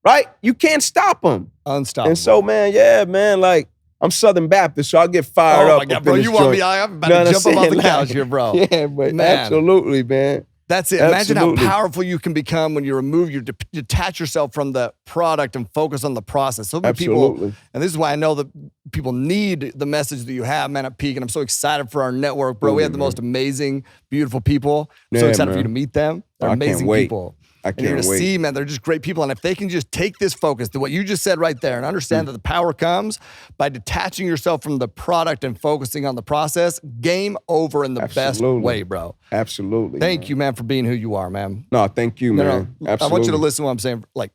right? You can't stop them. Unstoppable. And so, man, yeah, man, like, I'm Southern Baptist, so I get fired up. Oh, my God, bro, you want me? I'm about to jump up off the couch here, bro. Yeah, but man. Absolutely, man. That's it. Absolutely. Imagine how powerful you can become when you detach yourself from the product and focus on the process. So many people, and this is why I know that people need the message that you have, man, at Peak. And I'm so excited for our network, bro. We have the most amazing, beautiful people. I'm so excited for you to meet them. They're amazing people. I can't and you're wait. to see, man, they're just great people. And if they can just take this focus to what you just said right there and understand that the power comes by detaching yourself from the product and focusing on the process, game over in the best way, bro. Absolutely. Thank you, man, for being who you are, man. No, thank you, man. Absolutely. I want you to listen to what I'm saying. Like,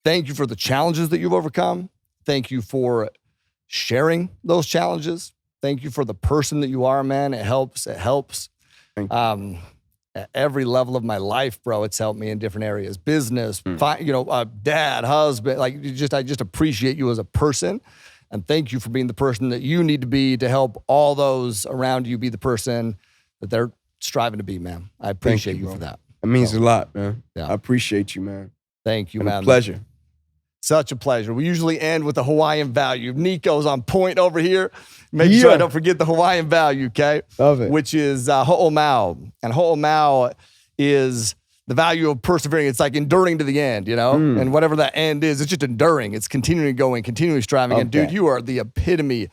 thank you for the challenges that you've overcome. Thank you for sharing those challenges. Thank you for the person that you are, man. It helps. It helps. Thank you. At every level of my life, bro, it's helped me in different areas. Business, dad, husband. Like, I just appreciate you as a person. And thank you for being the person that you need to be to help all those around you be the person that they're striving to be, man. I appreciate you for that. It means a lot, man. Yeah. I appreciate you, man. Thank you, And man. a pleasure. Such a pleasure. We usually end with the Hawaiian value. Nico's on point over here. Make sure I don't forget the Hawaiian value, okay? Love it. Which is ho'omau. And ho'omau is the value of persevering. It's like enduring to the end, you know? And whatever that end is, it's just enduring. It's continuing going, continually striving. And dude, you are the epitome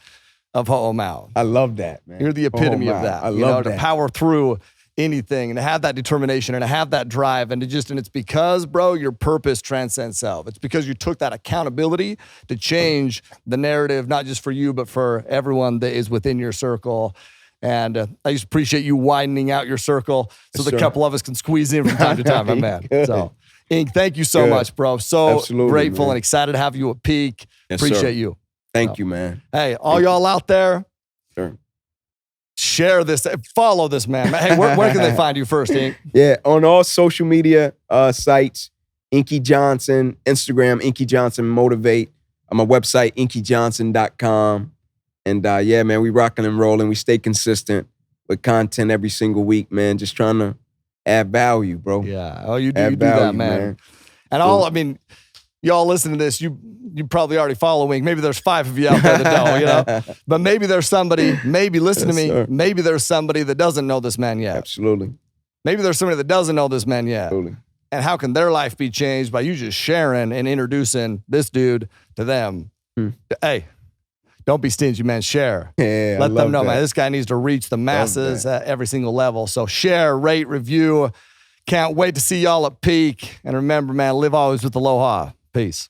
of ho'omau. I love that, man. You're the epitome of that. I love that. To power through anything and to have that determination and to have that drive and it's because, bro, your purpose transcends self. It's because you took that accountability to change the narrative, not just for you, but for everyone that is within your circle. And I just appreciate you widening out your circle so the couple of us can squeeze in from time to time, my man. So, Ink, thank you so much, bro. So grateful and excited to have you at Peak. Appreciate you. Thank you, man. Hey, all y'all out there, share this, follow this man. Hey, where can they find you first, Ink? Yeah, on all social media sites, Inky Johnson, Instagram, Inky Johnson Motivate. On my website, inkyjohnson.com. And yeah, man, we rocking and rolling. We stay consistent with content every single week, man. Just trying to add value, bro. Yeah. Oh, you do that, man. And y'all listen to this, you probably already follow Wink. Maybe there's 5 of you out there that don't, you know? But maybe there's somebody, listen to me, sir. Maybe there's somebody that doesn't know this man yet. Absolutely. Maybe there's somebody that doesn't know this man yet. Absolutely. And how can their life be changed by you just sharing and introducing this dude to them? Hey, don't be stingy, man. Share. Yeah, Let them know, that. man. This guy needs to reach the masses at every single level. So share, rate, review. Can't wait to see y'all at Peak. And remember, man, live always with aloha. Peace.